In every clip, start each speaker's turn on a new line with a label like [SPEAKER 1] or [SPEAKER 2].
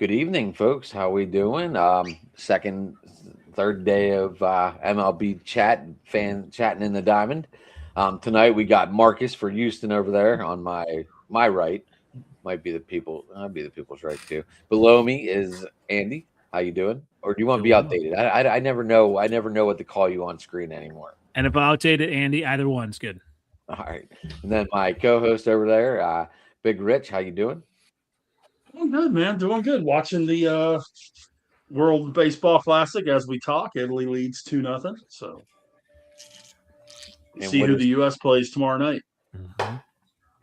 [SPEAKER 1] Good evening, folks. How we doing? Third day of MLB chatting in the diamond. Tonight we got Marcus for Houston over there on my right. Might be the people's right too. Below me is Andy. How you doing? Or do you want to be
[SPEAKER 2] Doing well.
[SPEAKER 1] outdated? I never know. I never know what to call you on screen anymore.
[SPEAKER 2] And if outdated, Andy, either one's good.
[SPEAKER 1] All right. And then my co-host over there, Big Rich. How you doing?
[SPEAKER 3] Doing good, man. Doing good. Watching the World Baseball Classic as we talk. Italy leads 2-0. So
[SPEAKER 1] And
[SPEAKER 3] see
[SPEAKER 1] what
[SPEAKER 3] who
[SPEAKER 1] is-
[SPEAKER 3] the U.S. plays tomorrow night.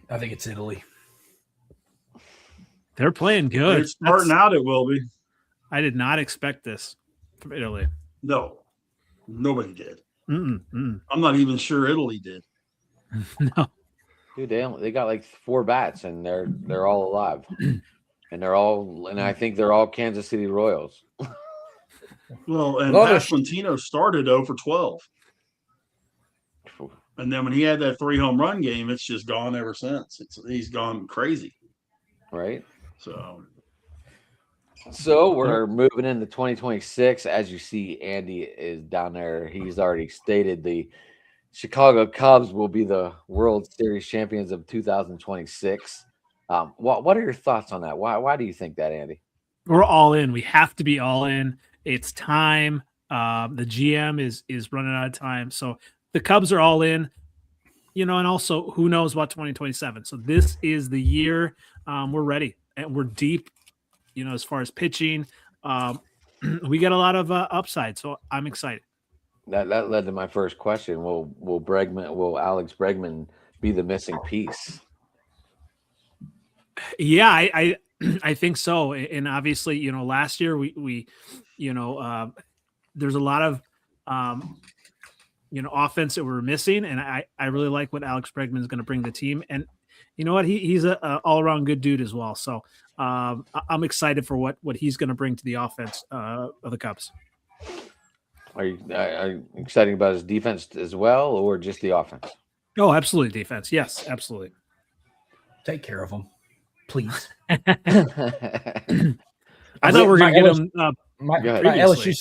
[SPEAKER 4] I think it's Italy.
[SPEAKER 2] They're playing good.
[SPEAKER 3] It's starting out, it will be.
[SPEAKER 2] I did not expect this from Italy.
[SPEAKER 3] No, nobody did.
[SPEAKER 2] Mm-mm.
[SPEAKER 3] I'm not even sure Italy did.
[SPEAKER 2] No.
[SPEAKER 1] Dude, they got like 4 bats and they're all alive. And I think they're all Kansas City Royals.
[SPEAKER 3] Well, and
[SPEAKER 4] Well,
[SPEAKER 3] Pasquantino started 0 for 12. And then when he had that 3 home run game, it's just gone ever since. He's gone crazy.
[SPEAKER 1] Right?
[SPEAKER 3] So
[SPEAKER 1] We're moving into 2026. As you see, Andy is down there. He's already stated the Chicago Cubs will be the World Series champions of 2026. What are your thoughts on that? Why do you think that, Andy?
[SPEAKER 2] We're all in. We have to be all in. It's time. The GM is running out of time. So the Cubs are all in. And also who knows about 2027. So this is the year. We're ready and we're deep, as far as pitching. We got a lot of upside. So I'm excited.
[SPEAKER 1] That led to my first question. Will Alex Bregman be the missing piece?
[SPEAKER 2] Yeah, I think so. And obviously, last year we there's a lot of offense that we're missing, and I really like what Alex Bregman is going to bring the team. And you know what, he's a all around good dude as well. So I'm excited for what he's going to bring to the offense of the Cubs.
[SPEAKER 1] Are you excited about his defense as well, or just the offense?
[SPEAKER 2] Oh, absolutely, defense. Yes, absolutely.
[SPEAKER 4] Take care of them, please.
[SPEAKER 2] I thought we were going to get him.
[SPEAKER 4] My
[SPEAKER 2] previously.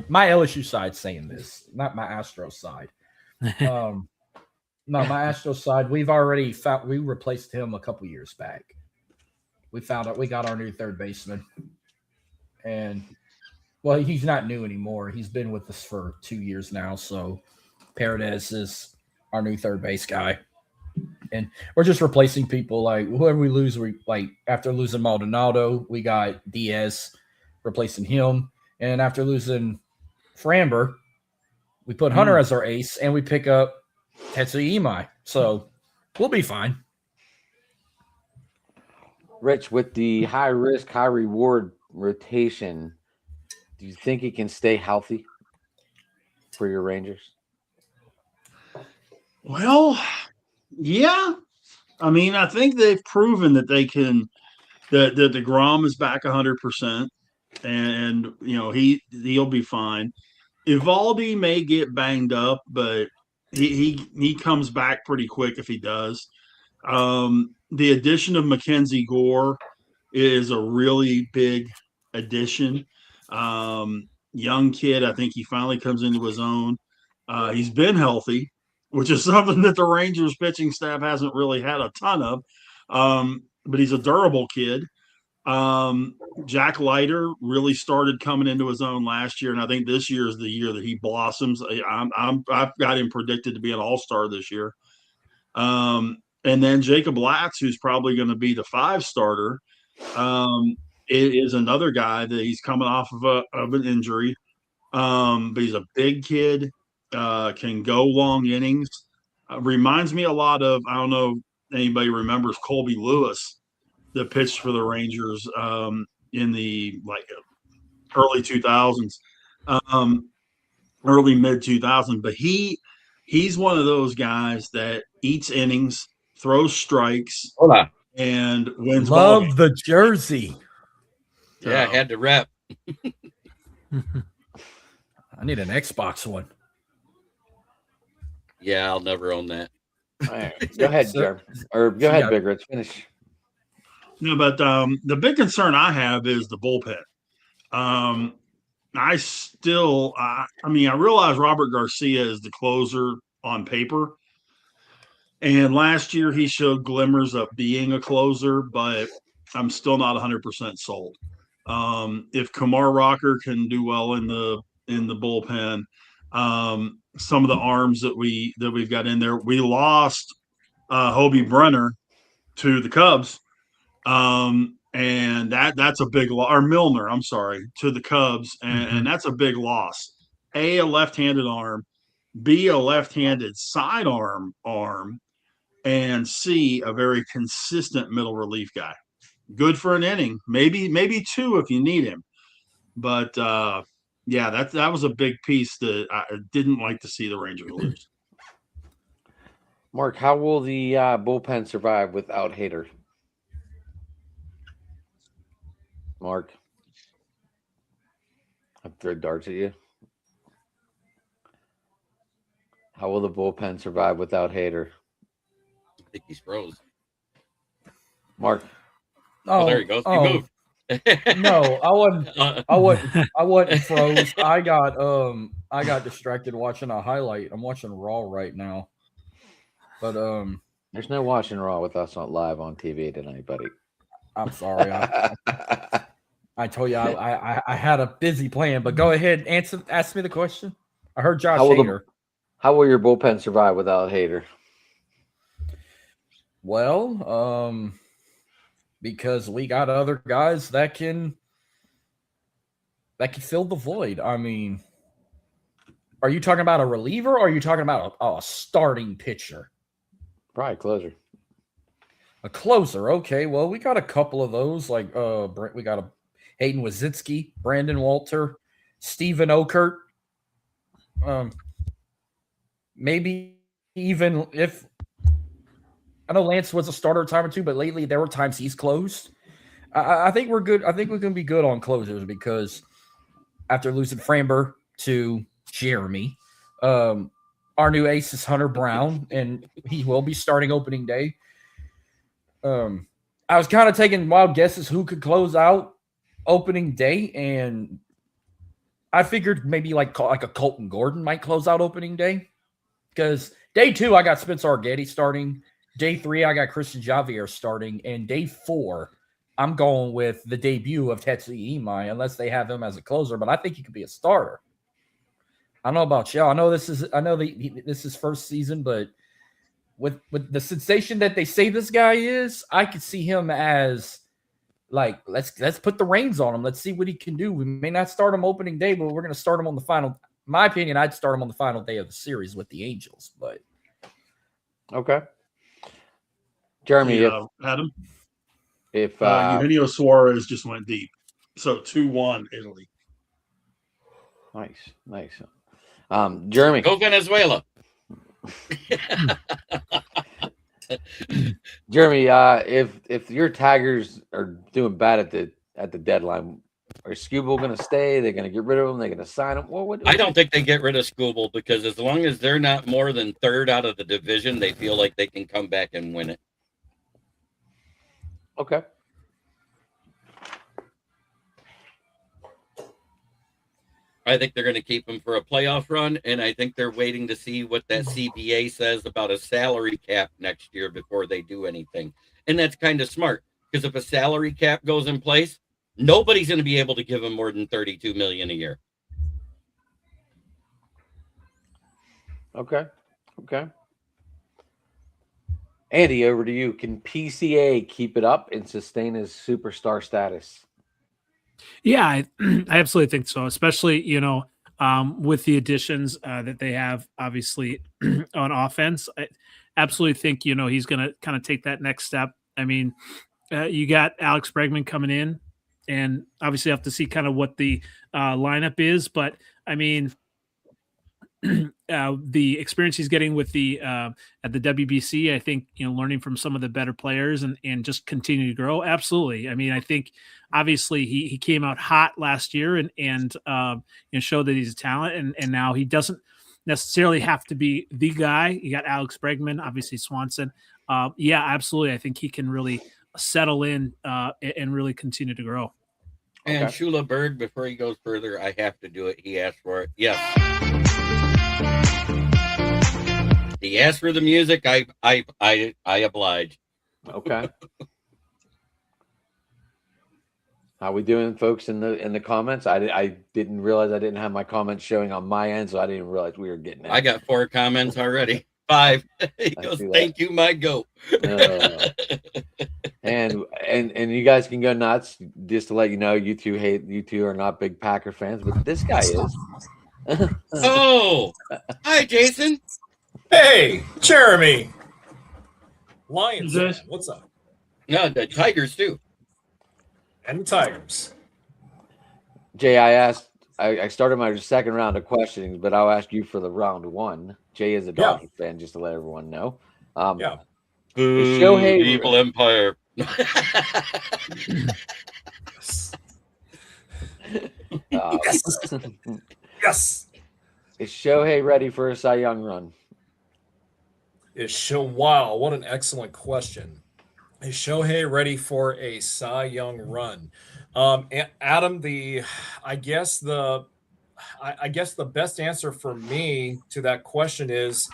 [SPEAKER 4] LSU side saying this, not my Astro side. No, my Astro side. We've already found. We replaced him a couple years back. We found out we got our new third baseman, and well, he's not new anymore. He's been with us for 2 years now. So Paredes is our new third base guy, and we're just replacing people like whoever we lose. We like after losing Maldonado, we got Diaz replacing him, and after losing Framber, we put Hunter as our ace, and we pick up Tetsuya Imai. So we'll be fine.
[SPEAKER 1] Rich, with the high risk, high reward rotation, do you think he can stay healthy for your Rangers?
[SPEAKER 3] well, yeah. I mean, I think they've proven that they can. That the DeGrom is back 100%, and he'll be fine. Evaldi may get banged up, but he comes back pretty quick if he does. The addition of Mackenzie Gore is a really big addition. Young kid, I think he finally comes into his own. He's been healthy, which is something that the Rangers pitching staff hasn't really had a ton of. But he's a durable kid. Jack Leiter really started coming into his own last year, and I think this year is the year that he blossoms. I've got him predicted to be an all-star this year. And then Jacob Latz, who's probably going to be the 5 starter, is another guy that he's coming off of an injury. But he's a big kid, can go long innings. Reminds me a lot of, I don't know if anybody remembers Colby Lewis that pitched for the Rangers in the early 2000s, early mid 2000s. But he's one of those guys that eats innings, throws strikes, and wins.
[SPEAKER 4] Love the jersey.
[SPEAKER 5] Yeah, I had to rep.
[SPEAKER 4] I need an Xbox one.
[SPEAKER 5] Yeah, I'll never own that.
[SPEAKER 1] All right. Go ahead, Jerv. Or go ahead, Big Rich. Finish.
[SPEAKER 3] No, but the big concern I have is the bullpen. I realize Robert Garcia is the closer on paper, and last year he showed glimmers of being a closer, but I'm still not 100% sold. If Kumar Rocker can do well in the bullpen, some of the arms that we've got in there, we lost Hobie Brenner to the Cubs, and that's a big loss. Or Milner, I'm sorry, to the Cubs, and that's a big loss. A left-handed arm, B a left-handed sidearm arm, and C a very consistent middle relief guy. Good for an inning, maybe two if you need him. But yeah, that was a big piece that I didn't like to see the Rangers lose.
[SPEAKER 1] Mark, how will the bullpen survive without Hader? Mark, I've thrown darts at you. How will the bullpen survive without Hader?
[SPEAKER 5] I think he's froze.
[SPEAKER 1] Mark.
[SPEAKER 5] Oh, there he goes. He moved.
[SPEAKER 4] No, I wasn't froze. I got distracted watching a highlight. I'm watching Raw right now. But
[SPEAKER 1] there's no watching Raw with us on live on TV tonight, buddy.
[SPEAKER 4] I'm sorry. I told you I had a busy plan, but go ahead, ask me the question. I heard Josh Hader.
[SPEAKER 1] How will your bullpen survive without Hader?
[SPEAKER 4] Well, because we got other guys that can fill the void. I mean, are you talking about a reliever or are you talking about a starting pitcher?
[SPEAKER 1] Probably closer.
[SPEAKER 4] A closer, okay. Well, we got a couple of those. Like we got a Hayden Wazitsky, Brandon Walter, Steven Okert. Maybe even if I know Lance was a starter a time or two, but lately there were times he's closed. I think we're good. I think we can be good on closers because after losing Framber to Jeremy, our new ace is Hunter Brown, and he will be starting opening day. I was kind of taking wild guesses who could close out opening day, and I figured maybe like a Colton Gordon might close out opening day because day 2 I got Spencer Argetti starting. Day 3, I got Christian Javier starting. And day 4, I'm going with the debut of Tetsuya Imai, unless they have him as a closer. But I think he could be a starter. I don't know about y'all. I know this is first season, but with the sensation that they say this guy is, I could see him as like let's put the reins on him. Let's see what he can do. We may not start him opening day, but we're going to start him on the final. In my opinion, I'd start him on the final day of the series with the Angels. But
[SPEAKER 1] okay. Jeremy,
[SPEAKER 3] Adam.
[SPEAKER 1] If
[SPEAKER 3] Eugenio Suarez just went deep, so 2-1 Italy.
[SPEAKER 1] Nice. Jeremy,
[SPEAKER 5] go Venezuela.
[SPEAKER 1] Jeremy, if your Tigers are doing bad at the deadline, are Skubal going to stay? They're going to get rid of him. They're going to sign him.
[SPEAKER 5] I don't think they get rid of Skubal because as long as they're not more than third out of the division, they feel like they can come back and win it.
[SPEAKER 1] Okay.
[SPEAKER 5] I think they're going to keep him for a playoff run, and I think they're waiting to see what that CBA says about a salary cap next year before they do anything. And that's kind of smart because if a salary cap goes in place, nobody's going to be able to give him more than $32 million a year.
[SPEAKER 1] Okay. Andy, over to you. Can PCA keep it up and sustain his superstar status?
[SPEAKER 2] Yeah, I absolutely think so, especially, with the additions that they have, obviously, on offense. I absolutely think, he's going to kind of take that next step. I mean, you got Alex Bregman coming in, and obviously have to see kind of what the lineup is. But, I mean, the experience he's getting with the at the WBC, I think, learning from some of the better players and just continue to grow. Absolutely. I mean, I think obviously he came out hot last year and showed that he's a talent and now he doesn't necessarily have to be the guy. You got Alex Bregman, obviously Swanson. Yeah, absolutely. I think he can really settle in and really continue to grow.
[SPEAKER 5] And
[SPEAKER 1] Okay.
[SPEAKER 5] Shula Berg, before he goes further, I have to do it. He asked for it. Yes. He asked for the music. I oblige.
[SPEAKER 1] Okay. How we doing, folks, in the comments? I didn't realize I didn't have my comments showing on my end, so I didn't realize we were getting it.
[SPEAKER 5] I got 4 comments already. 5. He goes,
[SPEAKER 1] see that.
[SPEAKER 5] "Thank you, my goat."
[SPEAKER 1] And you guys can go nuts. Just to let you know, you two are not big Packer fans, but this guy is.
[SPEAKER 5] Oh, hi, Jason.
[SPEAKER 6] Hey, Jeremy. Lions,
[SPEAKER 3] Yes.
[SPEAKER 6] fan, what's up?
[SPEAKER 5] No, the Tigers too.
[SPEAKER 6] And the Tigers.
[SPEAKER 1] Jay, I started my second round of questioning, but I'll ask you for the round one. Jay is a Dodgers fan, just to let everyone know.
[SPEAKER 6] Yeah.
[SPEAKER 5] Boo,
[SPEAKER 1] Shohei-
[SPEAKER 5] the evil empire.
[SPEAKER 6] Yes.
[SPEAKER 1] Is Shohei ready for a Cy Young run?
[SPEAKER 6] Wow, what an excellent question. Is Shohei ready for a Cy Young run? Adam, I guess the best answer for me to that question is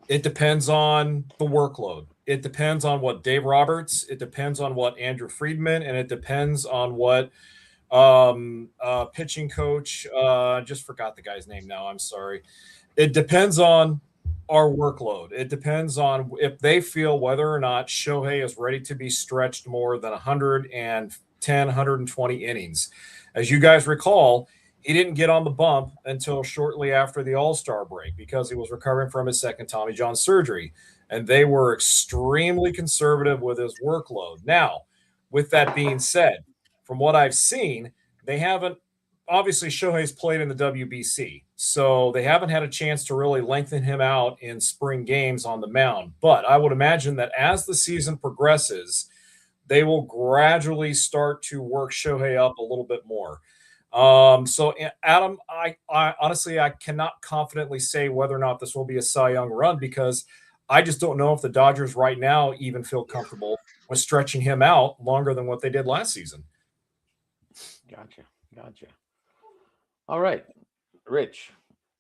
[SPEAKER 6] it depends on the workload. It depends on what Dave Roberts, it depends on what Andrew Friedman, and it depends on what pitching coach, just forgot the guy's name now. I'm sorry. It depends on our workload. It depends on if they feel whether or not Shohei is ready to be stretched more than 110, 120 innings. As you guys recall, he didn't get on the bump until shortly after the All-Star break because he was recovering from his second Tommy John surgery. And they were extremely conservative with his workload. Now, with that being said, from what I've seen, they haven't obviously Shohei's played in the WBC, so they haven't had a chance to really lengthen him out in spring games on the mound. But I would imagine that as the season progresses, they will gradually start to work Shohei up a little bit more. So Adam, I honestly, I cannot confidently say whether or not this will be a Cy Young run because I just don't know if the Dodgers right now even feel comfortable with stretching him out longer than what they did last season.
[SPEAKER 1] Gotcha. All right, Rich,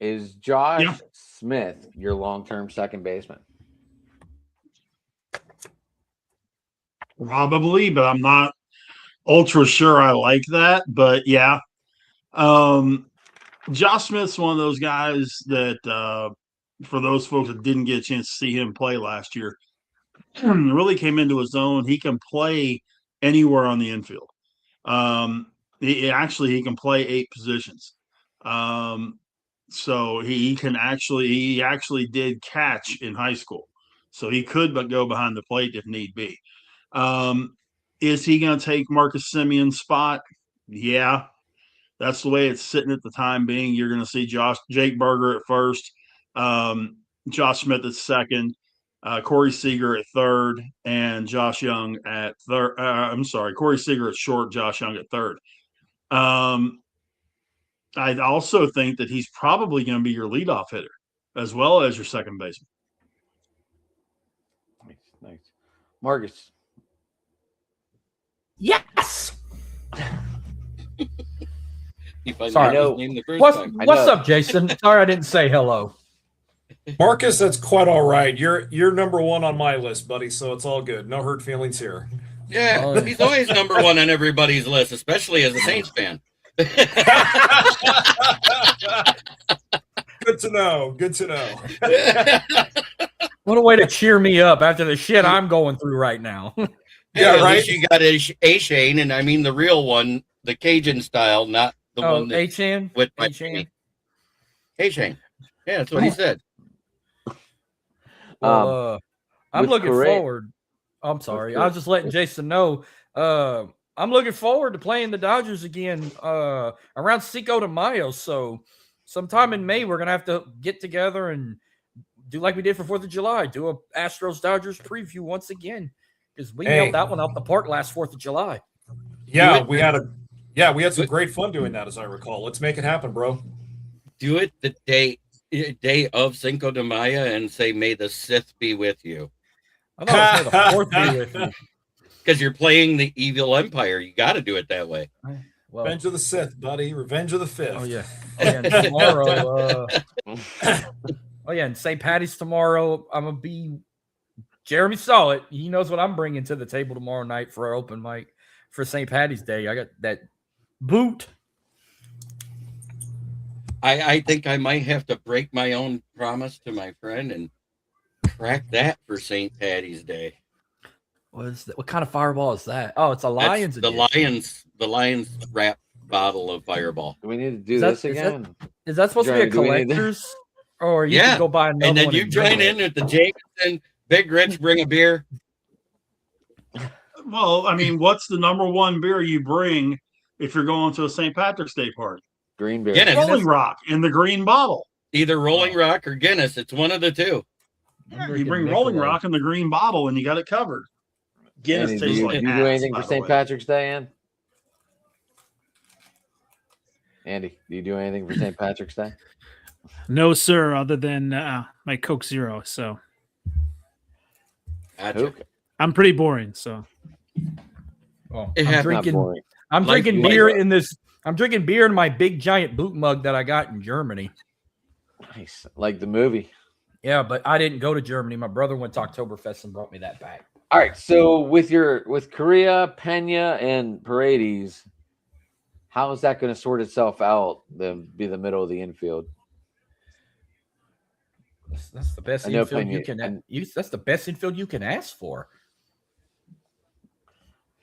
[SPEAKER 1] is Josh Smith your long-term second baseman?
[SPEAKER 3] Probably, but I'm not ultra sure I like that. But yeah, Josh Smith's one of those guys that, for those folks that didn't get a chance to see him play last year, really came into his own. He can play anywhere on the infield. He can play 8 positions. So he actually did catch in high school. So he could but go behind the plate if need be. Is he going to take Marcus Semion's spot? Yeah. That's the way it's sitting at the time being. You're going to see Jake Burger at first, Josh Smith at second, Corey Seager at third, and Josh Young at third. Corey Seager at short, Josh Young at third. I also think that he's probably going to be your leadoff hitter as well as your second baseman.
[SPEAKER 1] Nice. Marcus.
[SPEAKER 4] Yes.
[SPEAKER 5] He finally
[SPEAKER 4] Sorry.
[SPEAKER 5] got his name the first
[SPEAKER 4] What's
[SPEAKER 5] time.
[SPEAKER 4] up, Jason? Sorry I didn't say hello.
[SPEAKER 6] Marcus, that's quite all right. You're number one on my list, buddy, so it's all good. No hurt feelings here.
[SPEAKER 5] Yeah,
[SPEAKER 4] Oh.
[SPEAKER 5] he's always number 1 on everybody's list, especially as a Saints fan.
[SPEAKER 6] Good to know. Good to know.
[SPEAKER 4] What a way to cheer me up after the shit I'm going through right now.
[SPEAKER 6] Yeah,
[SPEAKER 5] At
[SPEAKER 6] right.
[SPEAKER 5] least you got a Shane, and I mean the real one, the Cajun style, not the one that
[SPEAKER 4] H-N?
[SPEAKER 5] with my
[SPEAKER 4] H-N?
[SPEAKER 5] Hey Shane. Yeah, that's what he said.
[SPEAKER 4] Well, I'm
[SPEAKER 1] with
[SPEAKER 4] looking
[SPEAKER 1] Correa-
[SPEAKER 4] forward. I'm sorry. I was just letting Jason know. I'm looking forward to playing the Dodgers again around Cinco de Mayo. So sometime in May, we're going to have to get together and do like we did for 4th of July, do a Astros-Dodgers preview once again. Because we nailed that one out the park last 4th of July.
[SPEAKER 6] Yeah, we had some great fun doing that, as I recall. Let's make it happen, bro.
[SPEAKER 5] Do it the day of Cinco de Mayo and say, "May the Sith be with you."
[SPEAKER 4] I thought it was the 4th be with you.
[SPEAKER 5] because you're playing the evil empire. You got to do it that way.
[SPEAKER 4] Well,
[SPEAKER 6] Revenge of the Sith, buddy. Revenge of the Fifth.
[SPEAKER 4] oh yeah. And tomorrow. Oh yeah, and St. Patty's tomorrow. I'm gonna be. Jeremy saw it. He knows what I'm bringing to the table tomorrow night for our open mic for St. Patty's Day. I got that boot.
[SPEAKER 5] I think I might have to break my own promise to my friend and crack that for St. Patty's Day.
[SPEAKER 4] What is that? What kind of fireball is that? Oh, it's a Lions.
[SPEAKER 5] That's the Lions wrap bottle of Fireball.
[SPEAKER 1] Do we need to do
[SPEAKER 4] Is that-
[SPEAKER 1] this again?
[SPEAKER 4] Is that supposed
[SPEAKER 1] Jeremy,
[SPEAKER 4] to
[SPEAKER 1] do
[SPEAKER 4] be
[SPEAKER 1] we
[SPEAKER 4] a
[SPEAKER 1] need to-
[SPEAKER 4] collector's? Or you
[SPEAKER 5] Yeah,
[SPEAKER 4] can go buy another
[SPEAKER 5] And then
[SPEAKER 4] one
[SPEAKER 5] you
[SPEAKER 4] and
[SPEAKER 5] join
[SPEAKER 4] drink
[SPEAKER 5] in
[SPEAKER 4] it?
[SPEAKER 5] with the Jameson. Big Rich, bring a beer.
[SPEAKER 3] Well, I mean, what's the number one beer you bring if you're going to a St. Patrick's Day party?
[SPEAKER 1] Green beer.
[SPEAKER 5] Guinness.
[SPEAKER 3] Rolling Rock in the green bottle.
[SPEAKER 5] Either Rolling Rock or Guinness. It's one of the two.
[SPEAKER 4] I'm
[SPEAKER 3] You bring
[SPEAKER 4] drinking
[SPEAKER 3] Rolling
[SPEAKER 4] Michelob.
[SPEAKER 3] Rock in the green bottle, and you got it covered. Guinness
[SPEAKER 1] Andy, do
[SPEAKER 3] tastes
[SPEAKER 1] you,
[SPEAKER 3] like
[SPEAKER 1] do you
[SPEAKER 3] ass,
[SPEAKER 1] do anything
[SPEAKER 3] by
[SPEAKER 1] for
[SPEAKER 3] the
[SPEAKER 1] St.
[SPEAKER 3] way.
[SPEAKER 1] Patrick's Day, Ann? Andy, do you do anything for St. Patrick's Day?
[SPEAKER 2] No, sir, other than my Coke Zero. So
[SPEAKER 5] Gotcha.
[SPEAKER 1] Who?
[SPEAKER 2] I'm pretty boring. So
[SPEAKER 4] Oh,
[SPEAKER 5] It
[SPEAKER 4] I'm
[SPEAKER 5] happened.
[SPEAKER 1] Not
[SPEAKER 4] drinking.
[SPEAKER 1] boring.
[SPEAKER 4] I'm
[SPEAKER 5] Like-
[SPEAKER 4] drinking
[SPEAKER 5] like-
[SPEAKER 4] beer in this. I'm drinking beer in my big giant boot mug that I got in Germany.
[SPEAKER 1] Nice. Like the movie.
[SPEAKER 4] Yeah, but I didn't go to Germany. My brother went to Oktoberfest and brought me that back.
[SPEAKER 1] All right. So with Korea, Pena, and Paredes, how is that going to sort itself out? Be the middle of the infield.
[SPEAKER 4] That's the best
[SPEAKER 1] I know
[SPEAKER 4] infield you
[SPEAKER 1] Pena-
[SPEAKER 4] can. That's the best infield you can ask for.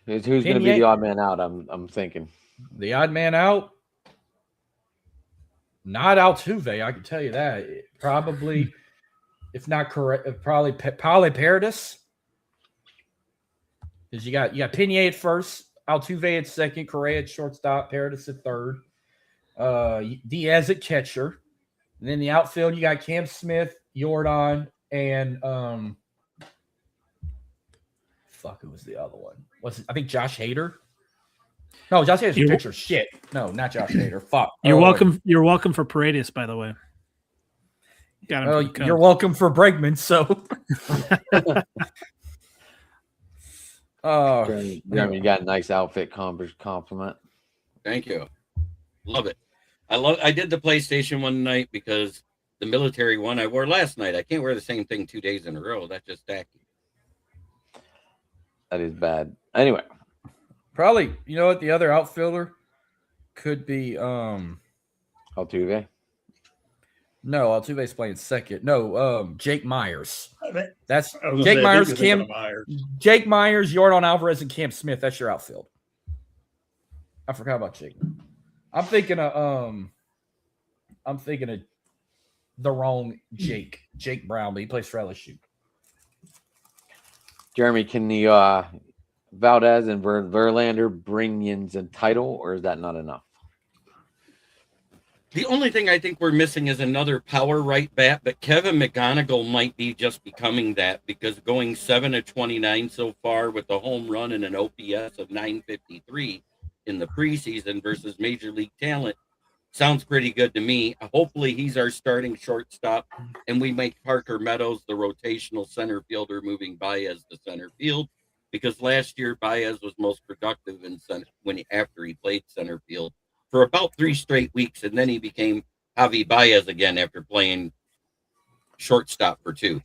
[SPEAKER 1] Who's going to be
[SPEAKER 4] Pena-
[SPEAKER 1] the odd man out? I'm thinking.
[SPEAKER 4] The odd man out. Not Altuve, I can tell you that. Probably, if not correct, probably Paredes. Because you got Pena at first, Altuve at second, Correa at shortstop, Paredes at third, Diaz at catcher. And then the outfield, you got Cam Smith, Jordan, and who was the other one? I think Josh Hader? No, Josh Hader's a
[SPEAKER 2] You-
[SPEAKER 4] pitcher. Shit. No, not Josh Hader. Fuck.
[SPEAKER 2] you're
[SPEAKER 4] Oh,
[SPEAKER 2] welcome. You're welcome for Paredes, by the way. Got him.
[SPEAKER 4] Oh,
[SPEAKER 2] from Cubs.
[SPEAKER 4] you're welcome for Bregman. So, oh,
[SPEAKER 1] Jeremy, you got a nice outfit compliment.
[SPEAKER 5] Thank you. Love it. I did the PlayStation one night because the military one I wore last night. I can't wear the same thing 2 days in a row. That's just tacky.
[SPEAKER 1] That is bad. Anyway,
[SPEAKER 4] probably. You know what? The other outfielder could be.
[SPEAKER 1] Altuve.
[SPEAKER 4] No, Altuve's playing second. No, Jake Myers. That's
[SPEAKER 3] I was gonna
[SPEAKER 4] Jake
[SPEAKER 3] say, I
[SPEAKER 4] Myers,
[SPEAKER 3] think you're
[SPEAKER 4] Cam,
[SPEAKER 3] thinking of Myers.
[SPEAKER 4] Jake Myers, Jordan Alvarez, and Cam Smith. That's your outfield. I forgot about Jake. I'm thinking of the wrong Jake Brown, but he plays for LSU.
[SPEAKER 1] Jeremy, can the Valdez and Verlander bring Yins a title, or is that not enough?
[SPEAKER 5] The only thing I think we're missing is another power right bat, but Kevin McGonigal might be just becoming that because going 7 of 29 so far with a home run and an OPS of 953 in the preseason versus major league talent sounds pretty good to me. Hopefully he's our starting shortstop and we make Parker Meadows the rotational center fielder, moving Baez to center field, because last year Baez was most productive in center after he played center field for about 3 straight weeks, and then he became Javi Baez again after playing shortstop for 2.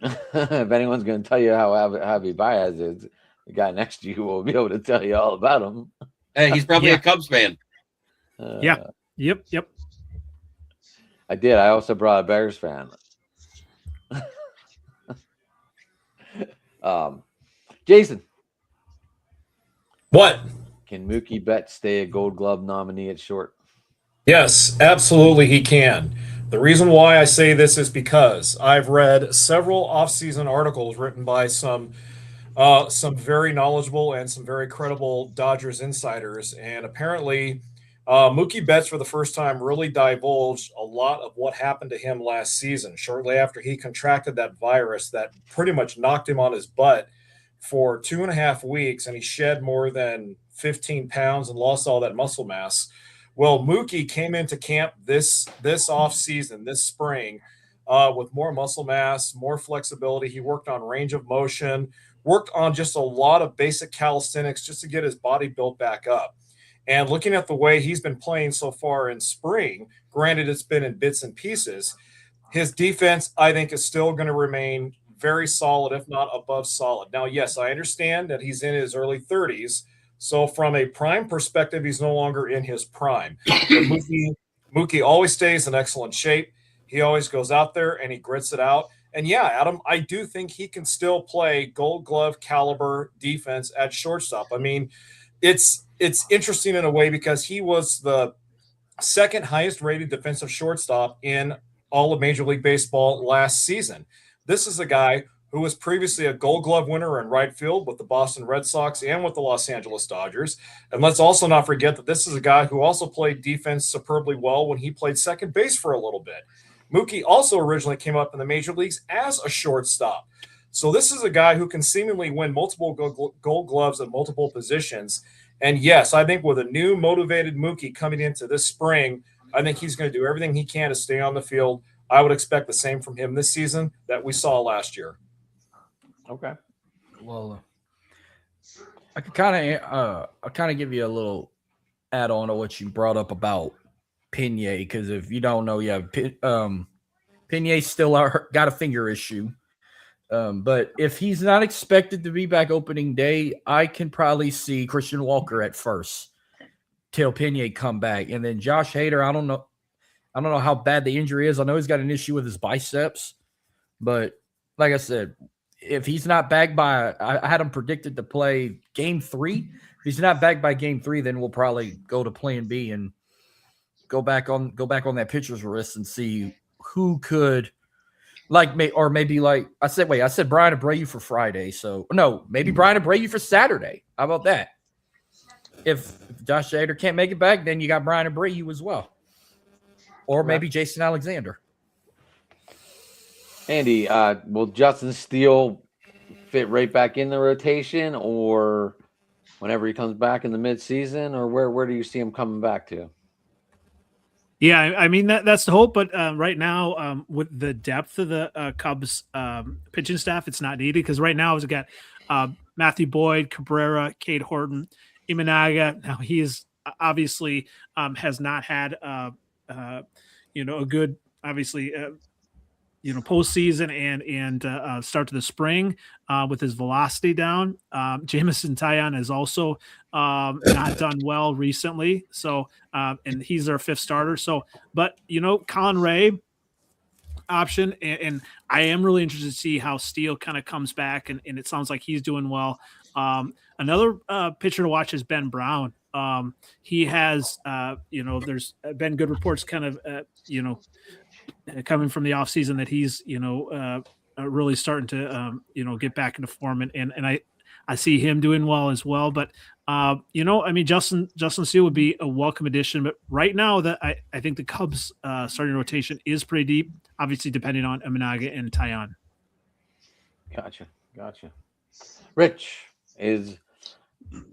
[SPEAKER 1] If anyone's going to tell you how Javi Baez is, the guy next to you will be able to tell you all about him.
[SPEAKER 5] Hey, he's probably
[SPEAKER 2] Yeah.
[SPEAKER 5] a Cubs fan.
[SPEAKER 2] Yeah. Yep.
[SPEAKER 1] I did. I also brought a Bears fan. Jason,
[SPEAKER 6] What?
[SPEAKER 1] can Mookie Betts stay a Gold Glove nominee at short?
[SPEAKER 6] Yes, absolutely he can. The reason why I say this is because I've read several off-season articles written by some very knowledgeable and some very credible Dodgers insiders, and apparently Mookie Betts for the first time really divulged a lot of what happened to him last season, shortly after he contracted that virus that pretty much knocked him on his butt for 2.5 weeks, and he shed more than 15 pounds and lost all that muscle mass. Well, Mookie came into camp this off season, this spring, with more muscle mass, more flexibility. He worked on range of motion, worked on just a lot of basic calisthenics just to get his body built back up. And looking at the way he's been playing so far in spring, granted it's been in bits and pieces, his defense, I think, is still going to remain very solid, if not above solid. Now, yes, I understand that he's in his early 30s. So from a prime perspective, he's no longer in his prime. But Mookie always stays in excellent shape. He always goes out there and he grits it out. And yeah, Adam, I do think he can still play Gold Glove caliber defense at shortstop. I mean, it's interesting in a way because he was the second highest rated defensive shortstop in all of Major League Baseball last season. This is a guy who was previously a Gold Glove winner in right field with the Boston Red Sox and with the Los Angeles Dodgers. And let's also not forget that this is a guy who also played defense superbly well when he played second base for a little bit. Mookie also originally came up in the major leagues as a shortstop. So this is a guy who can seemingly win multiple Gold Gloves at multiple positions. And yes, I think with a new motivated Mookie coming into this spring, I think he's going to do everything he can to stay on the field. I would expect the same from him this season that we saw last year.
[SPEAKER 1] Okay.
[SPEAKER 4] Well, I could kind of give you a little add on to what you brought up about Pena, because if you don't know, yeah, Pena's still got a finger issue. But if he's not expected to be back opening day, I can probably see Christian Walker at first till Pena come back, and then Josh Hader. I don't know how bad the injury is. I know he's got an issue with his biceps, but like I said, if he's not back by, I had him predicted to play game 3. If he's not back by game 3, then we'll probably go to plan B and go back on that pitcher's list and see who could, maybe I said Brian Abreu for Friday. So no, maybe Brian Abreu for Saturday. How about that? If Josh Hader can't make it back, then you got Brian Abreu as well. Or maybe Jason Alexander.
[SPEAKER 1] Andy, will Justin Steele fit right back in the rotation, or whenever he comes back in the midseason, or where do you see him coming back to?
[SPEAKER 2] Yeah, I mean that's the hope, but right now with the depth of the Cubs pitching staff, it's not needed because right now we've got Matthew Boyd, Cabrera, Cade Horton, Imanaga. Now he is obviously has not had a good postseason and start to the spring with his velocity down. Jameson Taillon has also not done well recently. So, and he's our 5th starter. So, but Colin Ray option, and I am really interested to see how Steele kind of comes back, and it sounds like he's doing well. Another pitcher to watch is Ben Brown. He has, there's been good reports kind of, coming from the offseason that he's, really starting to, get back into form. And I see him doing well as well. But, Justin Steele would be a welcome addition. But right now, I think the Cubs starting rotation is pretty deep, obviously depending on Imanaga and Taillon.
[SPEAKER 1] Gotcha. Rich, is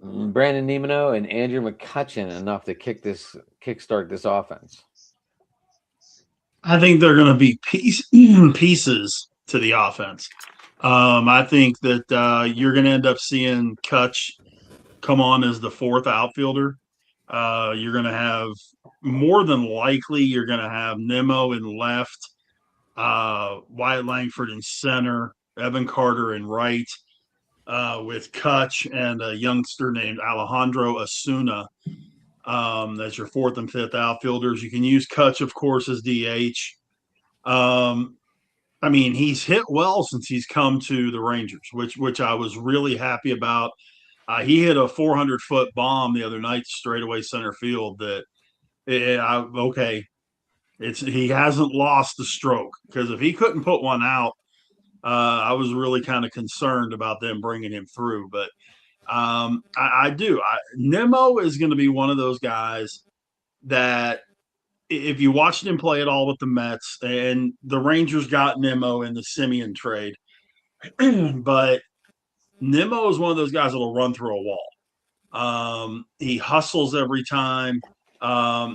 [SPEAKER 1] Brandon Nimmo and Andrew McCutchen enough to kickstart this offense?
[SPEAKER 3] I think they're going to be pieces to the offense. I think that you're going to end up seeing Kutch come on as the 4th outfielder. You're going to have, more than likely, you're going to have Nimmo in left, Wyatt Langford in center, Evan Carter in right, with Kutch and a youngster named Alejandro Osuna. That's your 4th and 5th outfielders. You can use Kutch, of course, as DH. He's hit well since he's come to the Rangers, which I was really happy about. He hit a 400-foot bomb the other night straightaway center field. He hasn't lost the stroke, because if he couldn't put one out, I was really kind of concerned about them bringing him through. But I do. Nimmo is going to be one of those guys that, if you watched him play at all with the Mets, and the Rangers got Nimmo in the Semien trade, but Nimmo is one of those guys that will run through a wall. He hustles every time.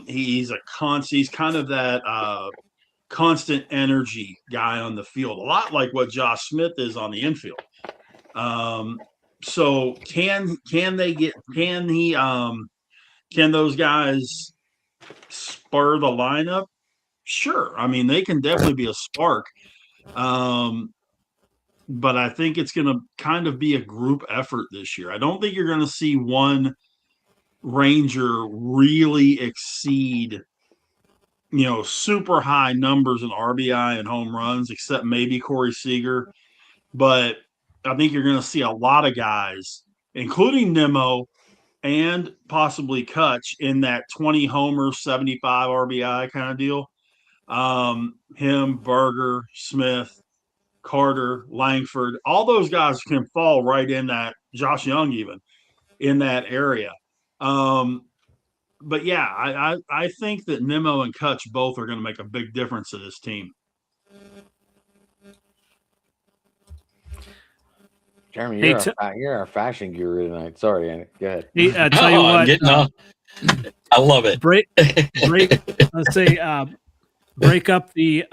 [SPEAKER 3] He's kind of that constant energy guy on the field, a lot like what Josh Smith is on the infield. So can those guys spur the lineup? Sure. I mean, they can definitely be a spark. But I think it's going to kind of be a group effort this year. I don't think you're going to see one Ranger really exceed, super high numbers in RBI and home runs, except maybe Corey Seager. But I think you're going to see a lot of guys, including Nimmo and possibly Kutch, in that 20 homers, 75 RBI kind of deal. Him, Berger, Smith, Carter, Langford, all those guys can fall right in that, Josh Young even, in that area. But yeah, I think that Nimmo and Kutch both are going to make a big difference to this team.
[SPEAKER 1] Jeremy,
[SPEAKER 2] Hey,
[SPEAKER 1] you're our fashion guru tonight. Sorry, Andy. Go ahead.
[SPEAKER 2] Hey, I tell you
[SPEAKER 5] I'm
[SPEAKER 2] what,
[SPEAKER 5] getting off. I love it.
[SPEAKER 2] break. Let's say break up the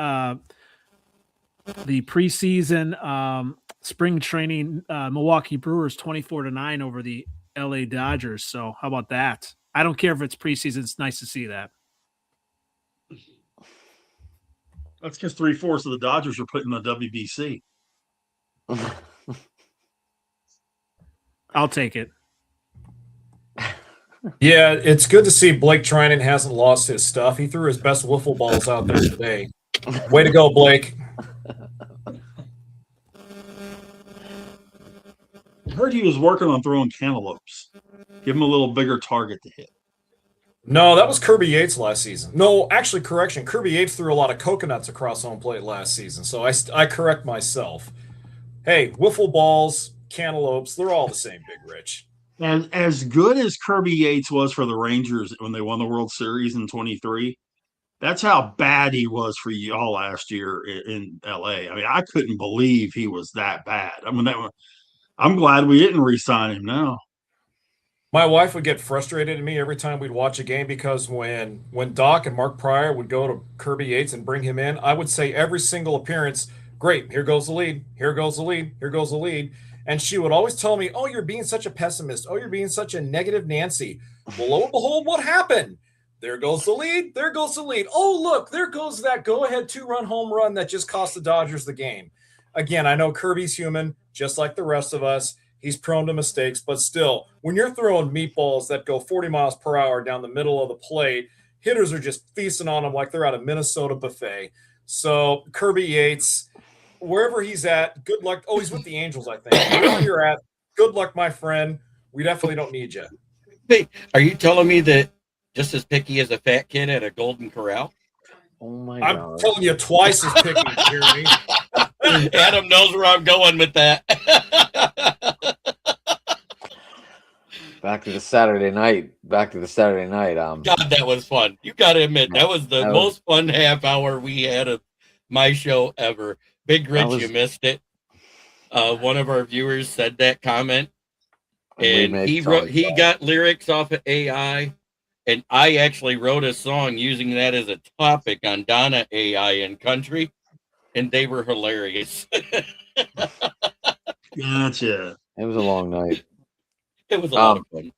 [SPEAKER 2] preseason spring training. Milwaukee Brewers 24-9 over the LA Dodgers. So how about that? I don't care if it's preseason. It's nice to see that.
[SPEAKER 3] That's because 3/4 of the Dodgers are put in the WBC.
[SPEAKER 2] I'll take it.
[SPEAKER 6] Yeah, it's good to see Blake Trinan hasn't lost his stuff. He threw his best wiffle balls out there today. Way to go, Blake.
[SPEAKER 3] I heard he was working on throwing cantaloupes. Give him a little bigger target to hit.
[SPEAKER 6] No, that was Kirby Yates last season. No, actually, correction. Kirby Yates threw a lot of coconuts across home plate last season, so I correct myself. Hey, wiffle balls, cantaloupes, they're all the same, Big Rich.
[SPEAKER 3] And as good as Kirby Yates was for the Rangers when they won the World Series in 23, that's how bad he was for y'all last year in LA. I mean, I couldn't believe he was that bad. I mean, I'm glad we didn't re-sign him now.
[SPEAKER 6] My wife would get frustrated at me every time we'd watch a game because when Doc and Mark Pryor would go to Kirby Yates and bring him in, I would say every single appearance, great, here goes the lead, here goes the lead, here goes the lead. And she would always tell me, oh, you're being such a pessimist. Oh, you're being such a negative Nancy. Well, lo and behold, what happened? There goes the lead. There goes the lead. Oh, look, there goes that go-ahead 2-run home run that just cost the Dodgers the game. Again, I know Kirby's human, just like the rest of us. He's prone to mistakes, but still, when you're throwing meatballs that go 40 miles per hour down the middle of the plate, hitters are just feasting on them like they're at a Minnesota buffet. So Kirby Yates, wherever he's at, good luck. Oh, he's with the Angels, I think. Wherever you're at, good luck, my friend. We definitely don't need you.
[SPEAKER 5] Hey, are you telling me that just as picky as a fat kid at a Golden Corral?
[SPEAKER 1] Oh my
[SPEAKER 6] I'm
[SPEAKER 1] God.
[SPEAKER 6] telling you twice as picky, Jeremy.
[SPEAKER 5] Adam knows where I'm going with that.
[SPEAKER 1] Back to the Saturday night.
[SPEAKER 5] God, that was fun. You got to admit, that was the most fun half hour we had of my show ever. Big Rich, you missed it. One of our viewers said that comment, and he got lyrics off of AI, and I actually wrote a song using that as a topic on Donna AI and Country, and they were hilarious.
[SPEAKER 3] Gotcha.
[SPEAKER 1] It was a long night.
[SPEAKER 5] It was a lot of fun.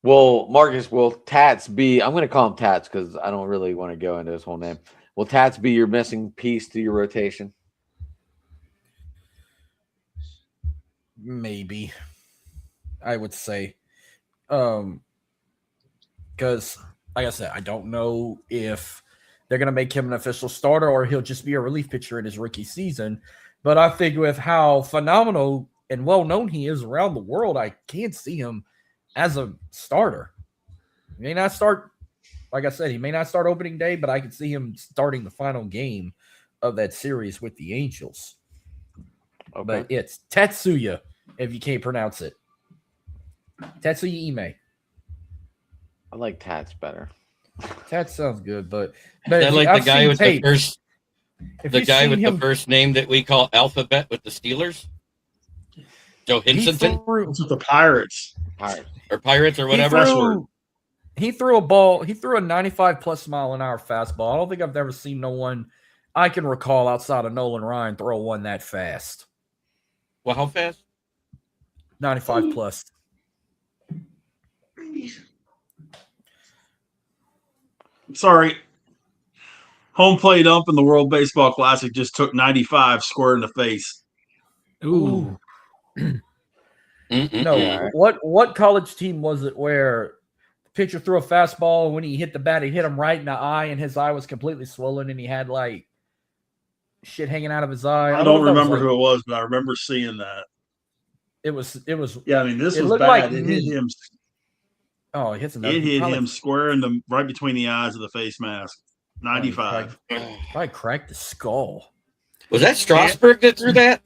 [SPEAKER 1] Well, Marcus, will Tats be? I'm going to call him Tats because I don't really want to go into his whole name. Will Tats be your missing piece to your rotation?
[SPEAKER 4] Maybe, I would say, because like I said, I don't know if they're going to make him an official starter or he'll just be a relief pitcher in his rookie season. But I think with how phenomenal and well known he is around the world, I can't see him as a starter. He may not start, like I said, he may not start opening day, but I could see him starting the final game of that series with the Angels. Okay. But it's Tetsuya, if you can't pronounce it. Tetsuya Ime.
[SPEAKER 1] I like Tats better.
[SPEAKER 4] Tats sounds good, but
[SPEAKER 5] I like the guy with the first. The guy with the first name that we call Alphabet with the Steelers, Joe Hinson,
[SPEAKER 3] with the Pirates,
[SPEAKER 5] or Pirates, or whatever.
[SPEAKER 4] He threw a ball. He threw a 95+ mile an hour fastball. I don't think I've ever seen no one I can recall outside of Nolan Ryan throw one that fast.
[SPEAKER 5] Well, how fast?
[SPEAKER 4] 95 plus.
[SPEAKER 3] Sorry. Home plate ump in the World Baseball Classic just took 95 square in the face.
[SPEAKER 2] Ooh.
[SPEAKER 4] No, what college team was it where the pitcher threw a fastball and when he hit the bat, he hit him right in the eye and his eye was completely swollen and he had like shit hanging out of his eye.
[SPEAKER 3] I don't remember who it was, but I remember seeing that.
[SPEAKER 4] It was.
[SPEAKER 3] Yeah, I mean, this
[SPEAKER 4] it
[SPEAKER 3] was
[SPEAKER 4] looked
[SPEAKER 3] bad.
[SPEAKER 4] like
[SPEAKER 3] It
[SPEAKER 4] meat.
[SPEAKER 3] hit him.
[SPEAKER 4] Oh, it hits another.
[SPEAKER 3] It hit him square in the right between the eyes of the face mask. 95.
[SPEAKER 4] Probably cracked the skull.
[SPEAKER 5] Was that Strasburg that threw that?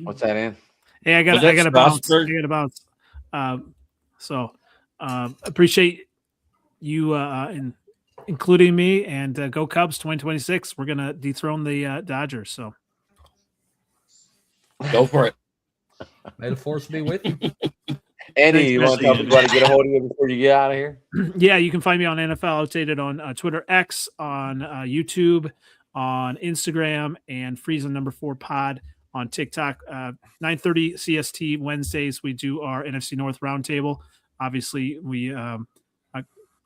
[SPEAKER 1] What's that, Ann?
[SPEAKER 2] Hey, I got to bounce. I got to bounce. So appreciate you including me, and go Cubs 2026. We're gonna dethrone the Dodgers. So
[SPEAKER 5] Go for it.
[SPEAKER 4] May the force be with you.
[SPEAKER 1] Andy, you want to tell people how to get a hold of you before you get out of here?
[SPEAKER 2] Yeah, you can find me on NFL Outdated on Twitter X, on YouTube, on Instagram, and Friesen4 Pod on TikTok. 9:30 CST Wednesdays, we do our NFC North roundtable. Obviously, we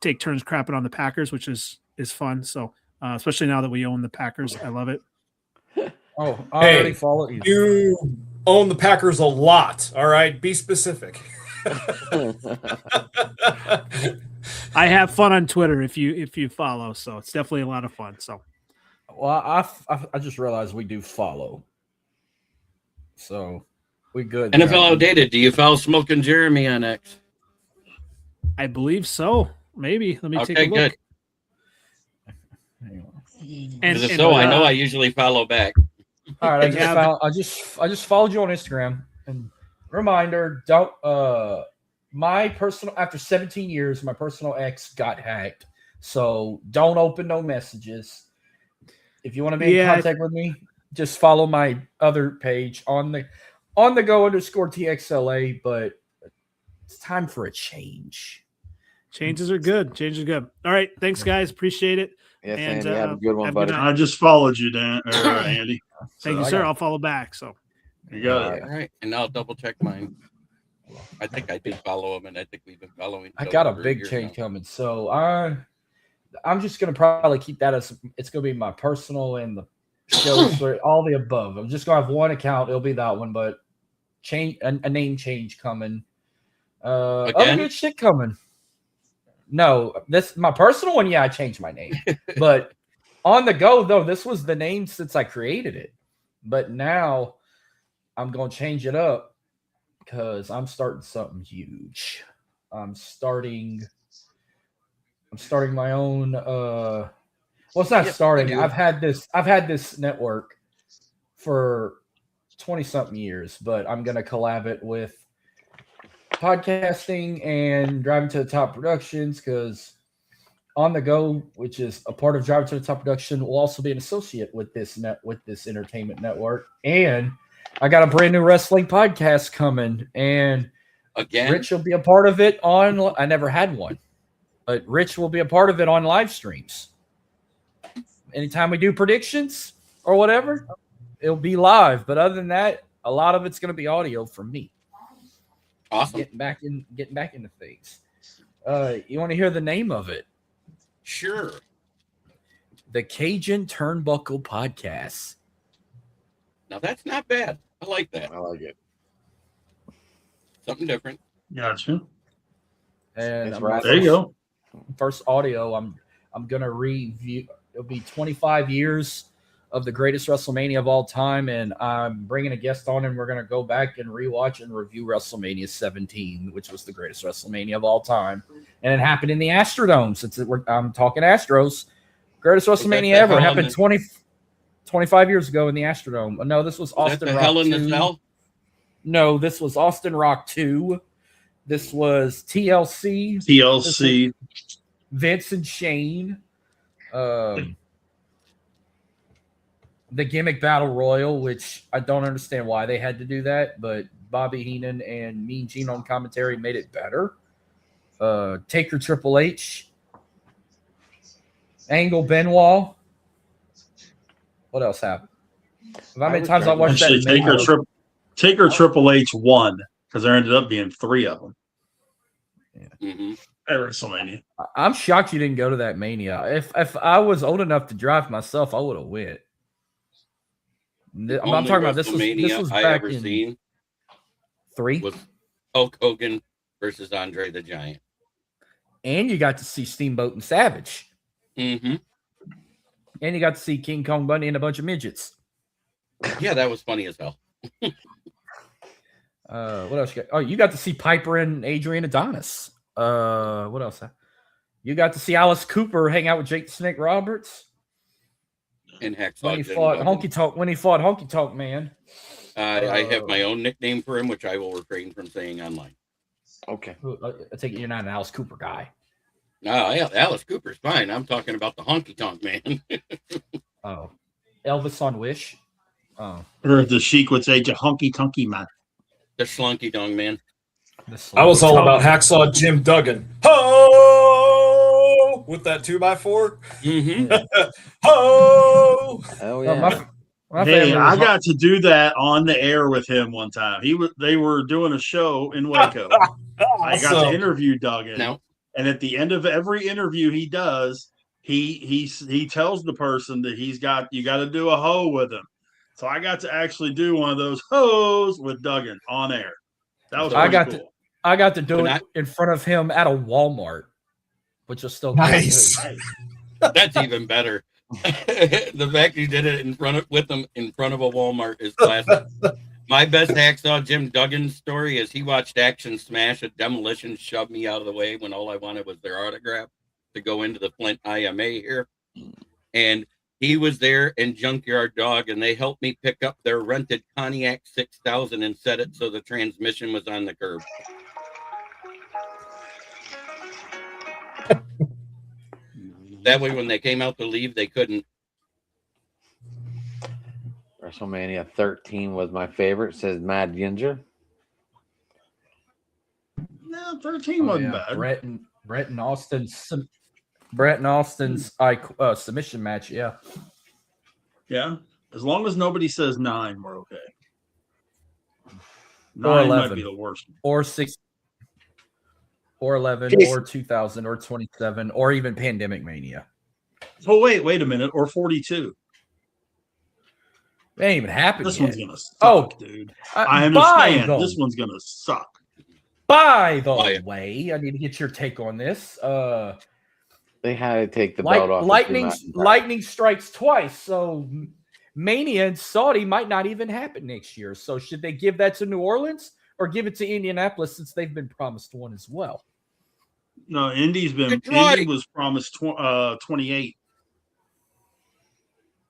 [SPEAKER 2] take turns crapping on the Packers, which is fun. So, especially now that we own the Packers, I love it.
[SPEAKER 4] Oh, I already followed you.
[SPEAKER 6] You own the Packers a lot. All right, be specific.
[SPEAKER 2] I have fun on Twitter if you follow, so it's definitely a lot of fun. So,
[SPEAKER 4] well, I just realized we do follow, so we good.
[SPEAKER 5] NFL Outdated. Do you follow Smoking Jeremy on X?
[SPEAKER 2] I believe so. Maybe let me take a look.
[SPEAKER 5] Good.
[SPEAKER 2] And
[SPEAKER 5] I know I usually follow back.
[SPEAKER 4] All right, I just followed you on Instagram. And reminder, don't my personal after 17 years, my personal X got hacked. So don't open no messages. If you want to be in contact with me, just follow my other page on the go_TXLA. But it's time for a change.
[SPEAKER 2] Changes are good. All right, thanks guys, appreciate it.
[SPEAKER 1] Yes,
[SPEAKER 2] and
[SPEAKER 1] Andy, have a good one, buddy.
[SPEAKER 3] I just followed you, Dan or Andy.
[SPEAKER 2] Thank you, sir. I'll follow back. So
[SPEAKER 3] you got it.
[SPEAKER 5] All right, and I'll double check mine. I think I did follow him, and I think we've been following.
[SPEAKER 4] I got a big change coming, so I'm just gonna probably keep that as it's gonna be my personal and the shows for all the above. I'm just gonna have one account. It'll be that one, but a name change coming. Other good shit coming. No, this my personal one. Yeah, I changed my name, but on the go though, this was the name since I created it. But now I'm gonna change it up because I'm starting something huge. I'm starting my own. Well, it's not starting. I've had this network for 20-something years, but I'm gonna collab it with podcasting and Driving to the Top Productions because On the Go, which is a part of Driving to the Top Production, will also be an associate with this entertainment network. And I got a brand new wrestling podcast coming, and
[SPEAKER 5] again,
[SPEAKER 4] Rich will be a part of it on. I never had one, but Rich will be a part of it on live streams. Anytime we do predictions or whatever, it'll be live. But other than that, a lot of it's going to be audio from me.
[SPEAKER 5] Awesome.
[SPEAKER 4] Getting back into things. You want to hear the name of it?
[SPEAKER 5] Sure.
[SPEAKER 4] The Cajun Turnbuckle Podcast.
[SPEAKER 5] Now that's not bad. I like that.
[SPEAKER 1] I like it.
[SPEAKER 5] Something different.
[SPEAKER 3] Gotcha.
[SPEAKER 4] And
[SPEAKER 3] there you go.
[SPEAKER 4] First audio. I'm gonna review. It'll be 25 years of the greatest WrestleMania of all time, and I'm bringing a guest on, and we're going to go back and rewatch and review WrestleMania 17, which was the greatest WrestleMania of all time, and it happened in the Astrodome. Since I'm talking Astros, greatest WrestleMania ever. It happened 25 years ago in the Astrodome. No, this was Austin Rock
[SPEAKER 5] Hell in
[SPEAKER 4] 2.
[SPEAKER 5] the Cell?
[SPEAKER 4] No, this was Austin Rock 2. This was TLC.
[SPEAKER 3] TLC.
[SPEAKER 4] Vince and Shane. The Gimmick Battle Royal, which I don't understand why they had to do that, but Bobby Heenan and Mean Gene on commentary made it better. Taker Triple H. Angle Benoit. What else happened? How many times I watched
[SPEAKER 3] Actually,
[SPEAKER 4] that?
[SPEAKER 3] Taker Triple H won because there ended up being 3 of them
[SPEAKER 5] Mhm.
[SPEAKER 3] at WrestleMania.
[SPEAKER 4] I'm shocked you didn't go to that Mania. If I was old enough to drive myself, I would have went. I'm
[SPEAKER 5] Only
[SPEAKER 4] talking about this
[SPEAKER 5] WrestleMania
[SPEAKER 4] was
[SPEAKER 5] I
[SPEAKER 4] back
[SPEAKER 5] ever
[SPEAKER 4] in
[SPEAKER 5] seen
[SPEAKER 4] 3,
[SPEAKER 5] was Hulk Hogan versus Andre the Giant.
[SPEAKER 4] and you got to see Steamboat and Savage,
[SPEAKER 5] Mm-hmm.
[SPEAKER 4] and you got to see King Kong Bundy and a bunch of midgets.
[SPEAKER 5] Yeah, that was funny as hell.
[SPEAKER 4] What else? You got? Oh, you got to see Piper and Adrian Adonis. What else? You got to see Alice Cooper hang out with Jake the Snake Roberts
[SPEAKER 5] And Hacksaw
[SPEAKER 4] when he
[SPEAKER 5] Jim
[SPEAKER 4] fought
[SPEAKER 5] Duggan.
[SPEAKER 4] Honky Tonk. When he fought Honky Tonk Man.
[SPEAKER 5] I have my own nickname for him, which I will refrain from saying online.
[SPEAKER 1] Okay.
[SPEAKER 4] I take it you're not an Alice Cooper guy.
[SPEAKER 5] No, Alice Cooper's fine. I'm talking about the Honky Tonk Man.
[SPEAKER 4] Oh, Elvis on Wish. Oh,
[SPEAKER 3] Or the Sheik would say, "Honky Tonky Man."
[SPEAKER 5] The Slunky Dong Man.
[SPEAKER 6] I was all about Hacksaw Jim Duggan. Ho! With that 2x4.
[SPEAKER 5] Mm-hmm.
[SPEAKER 6] Ho!
[SPEAKER 1] Oh
[SPEAKER 4] Oh,
[SPEAKER 1] yeah.
[SPEAKER 4] my
[SPEAKER 3] Hey,
[SPEAKER 4] family
[SPEAKER 3] I
[SPEAKER 4] was-
[SPEAKER 3] got to do that on the air with him one time. They were doing a show in Waco. I got to
[SPEAKER 6] Awesome.
[SPEAKER 3] interview Duggan,
[SPEAKER 5] Now,
[SPEAKER 3] and at the end of every interview he does, he tells the person that you got to do a hoe with him. So I got to actually do one of those hoes with Duggan on air. That was
[SPEAKER 4] I
[SPEAKER 3] pretty
[SPEAKER 4] got
[SPEAKER 3] cool.
[SPEAKER 4] I got to do
[SPEAKER 5] When
[SPEAKER 4] it in front of him at a Walmart, which is still
[SPEAKER 6] Nice.
[SPEAKER 3] Nice.
[SPEAKER 5] that's even better. The fact you did it in front of a Walmart is classic. My best Hacksaw Jim Duggan story is he watched Action Smash at Demolition shove me out of the way when all I wanted was their autograph to go into the Flint IMA here. And he was there in Junkyard Dog, and they helped me pick up their rented Pontiac 6000 and set it so the transmission was on the curb. That way, when they came out to leave, they couldn't.
[SPEAKER 1] WrestleMania 13 was my favorite, says Mad Ginger.
[SPEAKER 3] No, 13
[SPEAKER 4] Oh,
[SPEAKER 3] wasn't
[SPEAKER 4] yeah.
[SPEAKER 3] bad.
[SPEAKER 4] Brett and Austin's submission match. Yeah.
[SPEAKER 3] Yeah. As long as nobody says 9, we're okay.
[SPEAKER 4] Or
[SPEAKER 3] 9 might
[SPEAKER 4] 11.
[SPEAKER 3] be the worst.
[SPEAKER 4] Or 6 or 11
[SPEAKER 1] Jason.
[SPEAKER 4] or 2000 or 27 or even Pandemic Mania.
[SPEAKER 3] Oh, wait a minute. Or 42.
[SPEAKER 4] It ain't even happened
[SPEAKER 3] This
[SPEAKER 4] yet.
[SPEAKER 3] one's gonna suck,
[SPEAKER 4] Oh,
[SPEAKER 3] dude. I
[SPEAKER 4] by
[SPEAKER 3] understand.
[SPEAKER 4] the,
[SPEAKER 3] This one's gonna suck.
[SPEAKER 4] by the
[SPEAKER 5] Oh, yeah.
[SPEAKER 4] way, I need to get your take on this.
[SPEAKER 1] They had to take the belt off.
[SPEAKER 4] Lightning strikes twice, so Mania in Saudi might not even happen next year. So should they give that to New Orleans or give it to Indianapolis since they've been promised one as well?
[SPEAKER 3] No, Indy
[SPEAKER 5] Detroit.
[SPEAKER 3] was promised 28.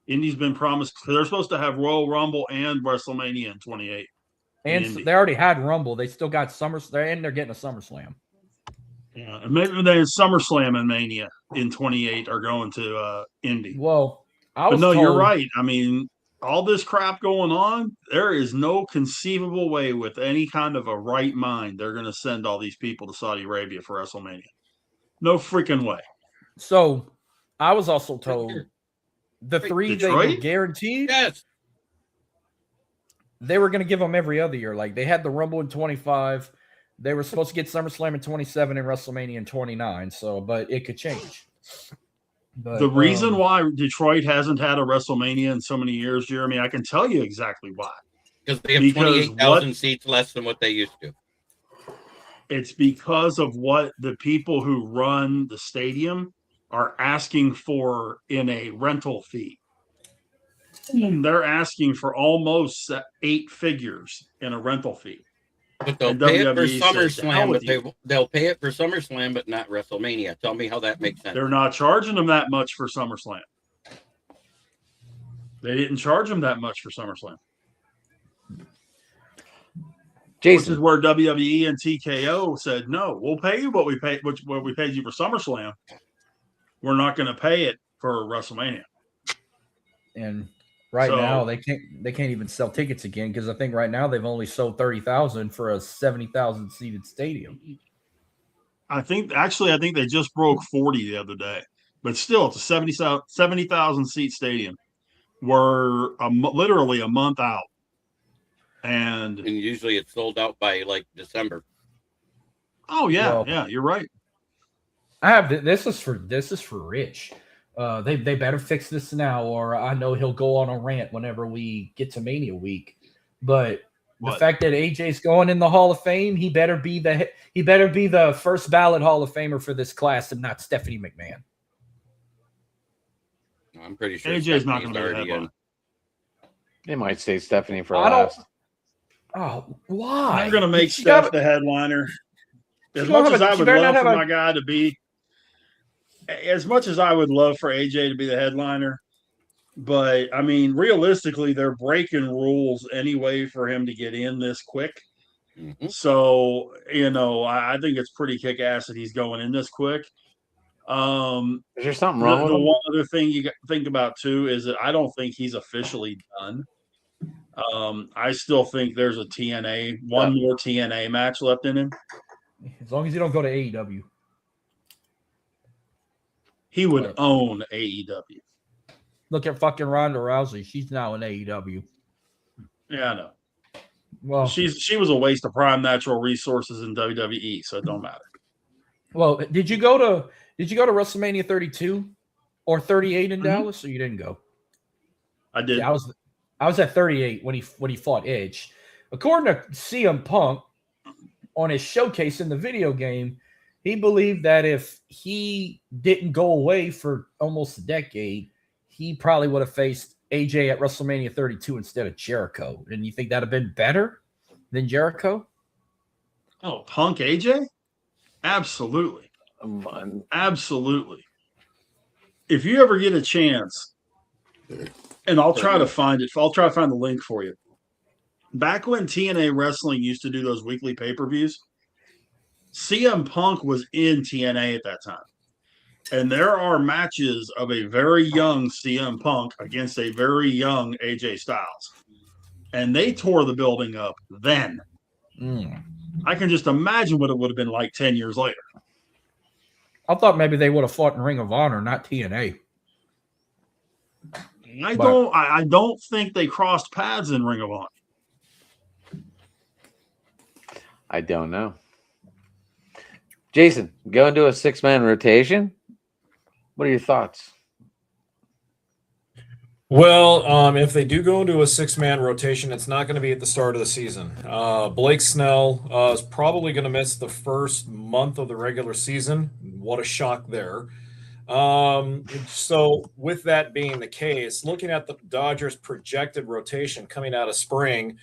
[SPEAKER 3] Indy's been promised. They're supposed to have Royal Rumble and WrestleMania in 28.
[SPEAKER 4] And
[SPEAKER 3] Indy.
[SPEAKER 4] they already had Rumble. They still got and they're getting a SummerSlam.
[SPEAKER 3] Yeah, and maybe then SummerSlam and Mania in 28 are going to Indy.
[SPEAKER 4] Well, I
[SPEAKER 3] But
[SPEAKER 4] was
[SPEAKER 3] no,
[SPEAKER 4] told,
[SPEAKER 3] you're right. I mean, all this crap going on, there is no conceivable way with any kind of a right mind they're going to send all these people to Saudi Arabia for WrestleMania. No freaking way.
[SPEAKER 4] So I was also told the
[SPEAKER 5] Wait,
[SPEAKER 4] 3 they were
[SPEAKER 3] Detroit?
[SPEAKER 4] guaranteed,
[SPEAKER 5] Yes.
[SPEAKER 4] they were going to give them every other year. Like they had the Rumble in 25. They were supposed to get SummerSlam in 27 and WrestleMania in 29. So, but it could change. But,
[SPEAKER 3] The reason why Detroit hasn't had a WrestleMania in so many years, Jeremy, I can tell you exactly why.
[SPEAKER 5] Because they have
[SPEAKER 3] Because
[SPEAKER 5] 28,000 seats less than what they used to.
[SPEAKER 3] It's because of what the people who run the stadium are asking for in a rental fee. They're asking for almost 8 figures in a rental fee.
[SPEAKER 5] But they'll
[SPEAKER 3] And
[SPEAKER 5] pay it for
[SPEAKER 3] WWE says, "To hell
[SPEAKER 5] SummerSlam,
[SPEAKER 3] with
[SPEAKER 5] but they'll pay it for SummerSlam, but not WrestleMania. Tell me how that makes sense.
[SPEAKER 3] They're not charging them that much for SummerSlam. They didn't charge them that much for SummerSlam, which is
[SPEAKER 1] Jason,
[SPEAKER 3] where WWE and TKO said, "No, we'll pay you what we paid you for SummerSlam. We're not going to pay it for WrestleMania."
[SPEAKER 4] and right
[SPEAKER 3] So-
[SPEAKER 4] now they can't even sell tickets again because I think right now they've only sold 30,000 for a 70,000 seated stadium.
[SPEAKER 3] I think they just broke 40 the other day, but still, it's a 70,000 seat stadium. We're literally a month out. And
[SPEAKER 5] usually it's sold out by like December.
[SPEAKER 3] oh yeah,
[SPEAKER 4] Well,
[SPEAKER 3] yeah, you're right.
[SPEAKER 4] I have this is for Rich. They better fix this now, or I know he'll go on a rant whenever we get to Mania week. But the
[SPEAKER 3] What?
[SPEAKER 4] fact that AJ's going in the Hall of Fame, he better be the first ballot Hall of Famer for this class, and not Stephanie McMahon.
[SPEAKER 5] I'm pretty sure
[SPEAKER 3] AJ's not going
[SPEAKER 5] Stephanie's
[SPEAKER 3] to be the
[SPEAKER 5] already
[SPEAKER 3] headline.
[SPEAKER 5] in.
[SPEAKER 1] They might say Stephanie for
[SPEAKER 4] I don't-
[SPEAKER 1] last.
[SPEAKER 4] Oh, why?
[SPEAKER 3] I'm going to make
[SPEAKER 4] She
[SPEAKER 3] Steph
[SPEAKER 4] got-
[SPEAKER 3] the headliner. As
[SPEAKER 4] She don't
[SPEAKER 3] much
[SPEAKER 4] have
[SPEAKER 3] as
[SPEAKER 4] a-
[SPEAKER 3] I
[SPEAKER 4] she
[SPEAKER 3] would
[SPEAKER 4] better
[SPEAKER 3] love
[SPEAKER 4] not
[SPEAKER 3] for
[SPEAKER 4] have a-
[SPEAKER 3] my guy to be, as much as I would love for AJ to be the headliner, but I mean, realistically, they're breaking rules anyway for him to get in this quick.
[SPEAKER 5] Mhm.
[SPEAKER 3] So, I think it's pretty kick ass that he's going in this quick.
[SPEAKER 1] Is there something
[SPEAKER 3] The,
[SPEAKER 1] wrong with
[SPEAKER 3] the
[SPEAKER 1] him?
[SPEAKER 3] one other thing you got to think about too is that I don't think he's officially done. I still think there's a one more TNA match left in him.
[SPEAKER 4] As long as you don't go to AEW.
[SPEAKER 3] He would
[SPEAKER 4] Right.
[SPEAKER 3] own AEW.
[SPEAKER 4] Look at fucking Ronda Rousey. She's now in AEW.
[SPEAKER 3] Yeah, I know.
[SPEAKER 4] Well,
[SPEAKER 3] She was a waste of prime natural resources in WWE, so it don't matter.
[SPEAKER 4] well, did you go to WrestleMania 32 or 38 in
[SPEAKER 3] Mhm.
[SPEAKER 4] Dallas, or you didn't go?
[SPEAKER 3] I did.
[SPEAKER 4] Yeah, I was at 38 when he fought Edge. According to CM Punk, on his showcase in the video game, he believed that if he didn't go away for almost a decade, he probably would have faced AJ at WrestleMania 32 instead of Jericho. And you think that'd have been better than Jericho?
[SPEAKER 3] Oh, Punk AJ? Absolutely. Absolutely. If you ever get a chance, and I'll try to find it. I'll try to find the link for you. Back when TNA Wrestling used to do those weekly pay-per-views, CM Punk was in TNA at that time. And there are matches of a very young CM Punk against a very young AJ Styles. And they tore the building up then. I can just imagine what it would have been like 10 years later.
[SPEAKER 4] I thought maybe they would have fought in Ring of Honor, not TNA.
[SPEAKER 3] I don't think they crossed paths in Ring of Honor.
[SPEAKER 1] I don't know. Jason, go into a 6-man rotation. What are your thoughts?
[SPEAKER 6] Well, if they do go into a 6-man rotation, it's not going to be at the start of the season. Blake Snell is probably going to miss the first month of the regular season. What a shock there. So with that being the case, looking at the Dodgers' projected rotation coming out of spring,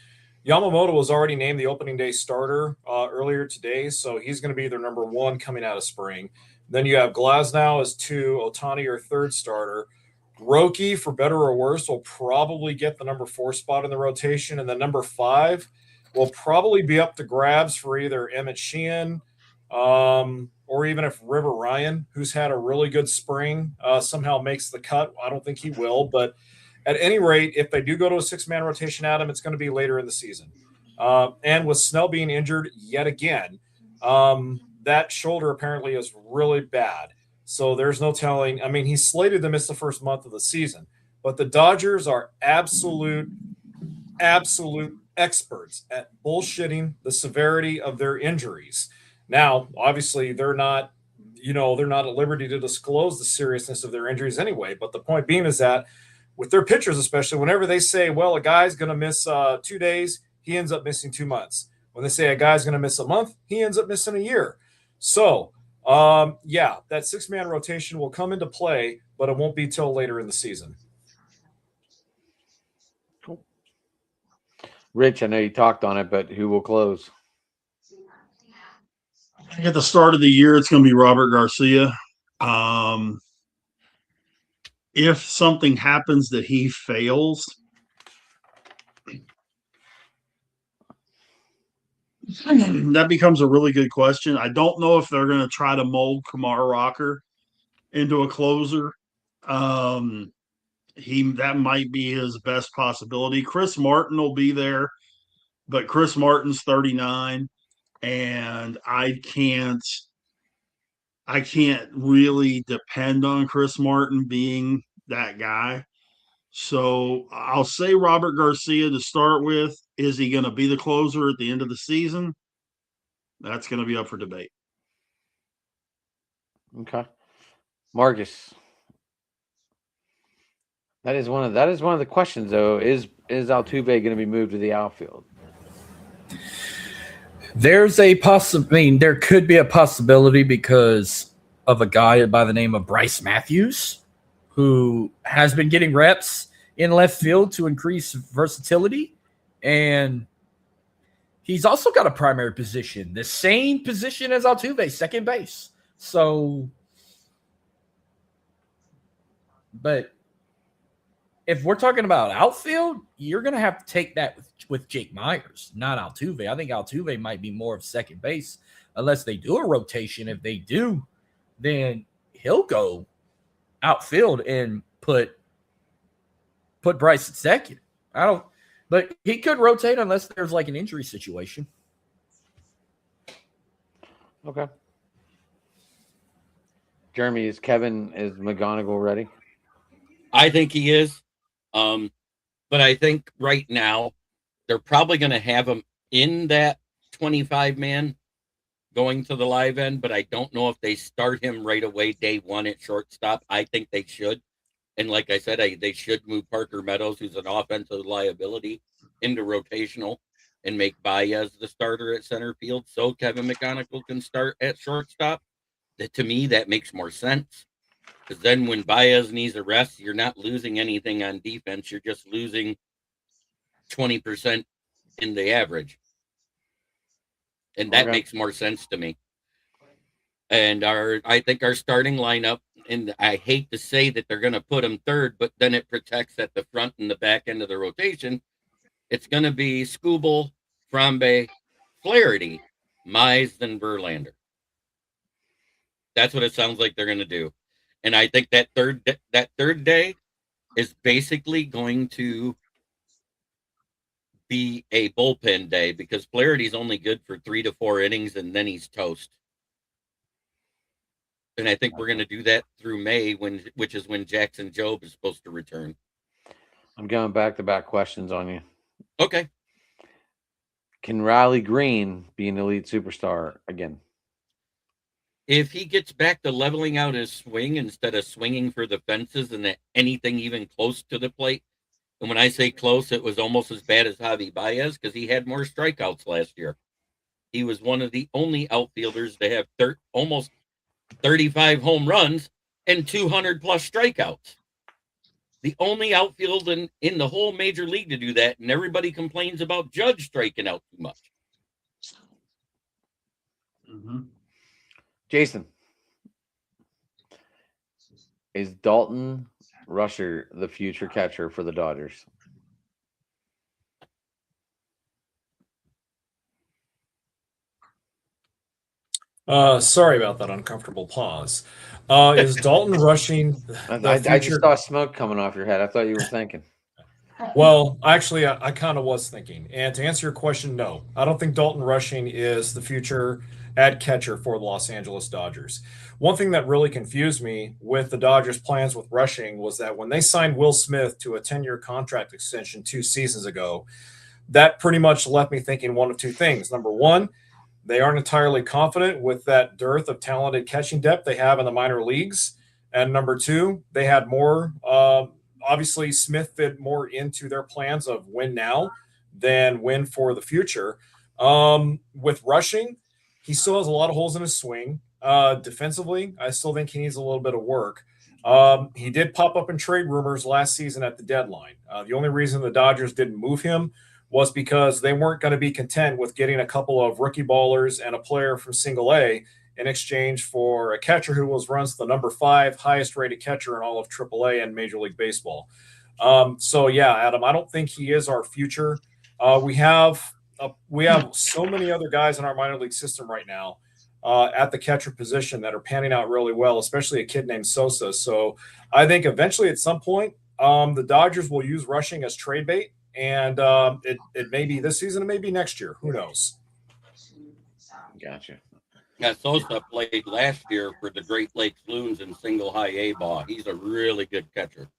[SPEAKER 6] Yamamoto was already named the opening day starter earlier today, so he's going to be their number 1 coming out of spring. Then you have Glasnow as 2, Ohtani your 3rd starter. Roki, for better or worse, will probably get the number 4 spot in the rotation, and the number 5 will probably be up to grabs for either Emmett Sheehan or even if River Ryan, who's had a really good spring, somehow makes the cut. I don't think he will, but at any rate, if they do go to a 6-man rotation, Adam, it's going to be later in the season. And with Snell being injured yet again, that shoulder apparently is really bad. So there's no telling. I mean, he's slated to miss the first month of the season, but the Dodgers are absolute experts at bullshitting the severity of their injuries. Now, obviously, they're not at liberty to disclose the seriousness of their injuries anyway. But the point being is that with their pitchers, especially, whenever they say, well, a guy's going to miss 2 days, he ends up missing 2 months. When they say a guy's going to miss a month, he ends up missing a year. So, that 6-man rotation will come into play, but it won't be till later in the season.
[SPEAKER 1] Cool. Rich, I know you talked on it, but who will close?
[SPEAKER 3] At the start of the year, it's going to be Robert Garcia. If something happens that he fails, that becomes a really good question. I don't know if they're going to try to mold Kumar Rocker into a closer. That might be his best possibility. Chris Martin will be there, but Chris Martin's 39, and I can't really depend on Chris Martin being that guy. So I'll say Robert Garcia to start with. is he going to be the closer at the end of the season? That's going to be up for debate.
[SPEAKER 1] Okay. Marcus. That is one of the questions though. Is Altuve going to be moved to the outfield?
[SPEAKER 4] There's a there could be a possibility because of a guy by the name of Bryce Matthews, who has been getting reps in left field to increase versatility. And he's also got a primary position, the same position as Altuve, second base. So, but if we're talking about outfield, you're going to have to take that with Jake Myers, not Altuve. I think Altuve might be more of second base unless they do a rotation. If they do, then he'll go outfield and put Bryce at second. But he could rotate unless there's like an injury situation.
[SPEAKER 1] Okay. Jeremy, is McGonigal ready?
[SPEAKER 5] I think he is. But I think right now they're probably going to have him in that 25-man going to the live end, but I don't know if they start him right away day one at shortstop. I think they should. And like I said, they should move Parker Meadows, who's an offensive liability, into rotational and make Baez the starter at center field so Kevin McGonigal can start at shortstop. To me, that makes more sense. Because then when Baez needs a rest, you're not losing anything on defense. You're just losing 20% in the average. And that makes more sense to me. And I think our starting lineup, and I hate to say that they're going to put him third, but then it protects at the front and the back end of the rotation. It's going to be Skubal, Frambe, Flaherty, Mize, and Verlander. That's what it sounds like they're going to do. And I think that third day is basically going to be a bullpen day because Flaherty's only good for 3 to 4 innings and then he's toast. And I think we're going to do that through May, which is when Jackson Jobe is supposed to return.
[SPEAKER 1] I'm going back-to-back questions on you.
[SPEAKER 5] Okay.
[SPEAKER 1] Can Riley Green be an elite superstar again?
[SPEAKER 5] If he gets back to leveling out his swing instead of swinging for the fences and anything even close to the plate, and when I say close, it was almost as bad as Javi Baez because he had more strikeouts last year. He was one of the only outfielders to have almost 35 home runs and 200-plus strikeouts. The only outfield in the whole major league to do that, and everybody complains about Judge striking out too much.
[SPEAKER 3] Mm-hmm.
[SPEAKER 1] Jason, is Dalton Rusher the future catcher for the Dodgers?
[SPEAKER 6] Sorry about that uncomfortable pause. Is Dalton Rushing
[SPEAKER 1] I just saw smoke coming off your head. I thought you were thinking.
[SPEAKER 6] Well, actually, I kind of was thinking. And to answer your question, no. I don't think Dalton Rushing is the future at catcher for the Los Angeles Dodgers. One thing that really confused me with the Dodgers' plans with Rushing was that when they signed Will Smith to a 10-year contract extension 2 seasons ago, that pretty much left me thinking one of two things. Number one, they aren't entirely confident with that dearth of talented catching depth they have in the minor leagues. And number two, they had more obviously Smith fit more into their plans of win now than win for the future. With Rushing, he still has a lot of holes in his swing. Defensively, I still think he needs a little bit of work. He did pop up in trade rumors last season at the deadline. The only reason the Dodgers didn't move him was because they weren't going to be content with getting a couple of rookie ballers and a player from Single A in exchange for a catcher who runs the number 5 highest rated catcher in all of AAA and Major League Baseball. So yeah, Adam, I don't think he is our future. We have so many other guys in our minor league system right now at the catcher position that are panning out really well, especially a kid named Sosa. So I think eventually at some point the Dodgers will use Rushing as trade bait, and it may be this season, it may be next year. Who knows?
[SPEAKER 1] Gotcha.
[SPEAKER 5] Yeah, Sosa played last year for the Great Lakes Loons in single high A ball. He's a really good catcher.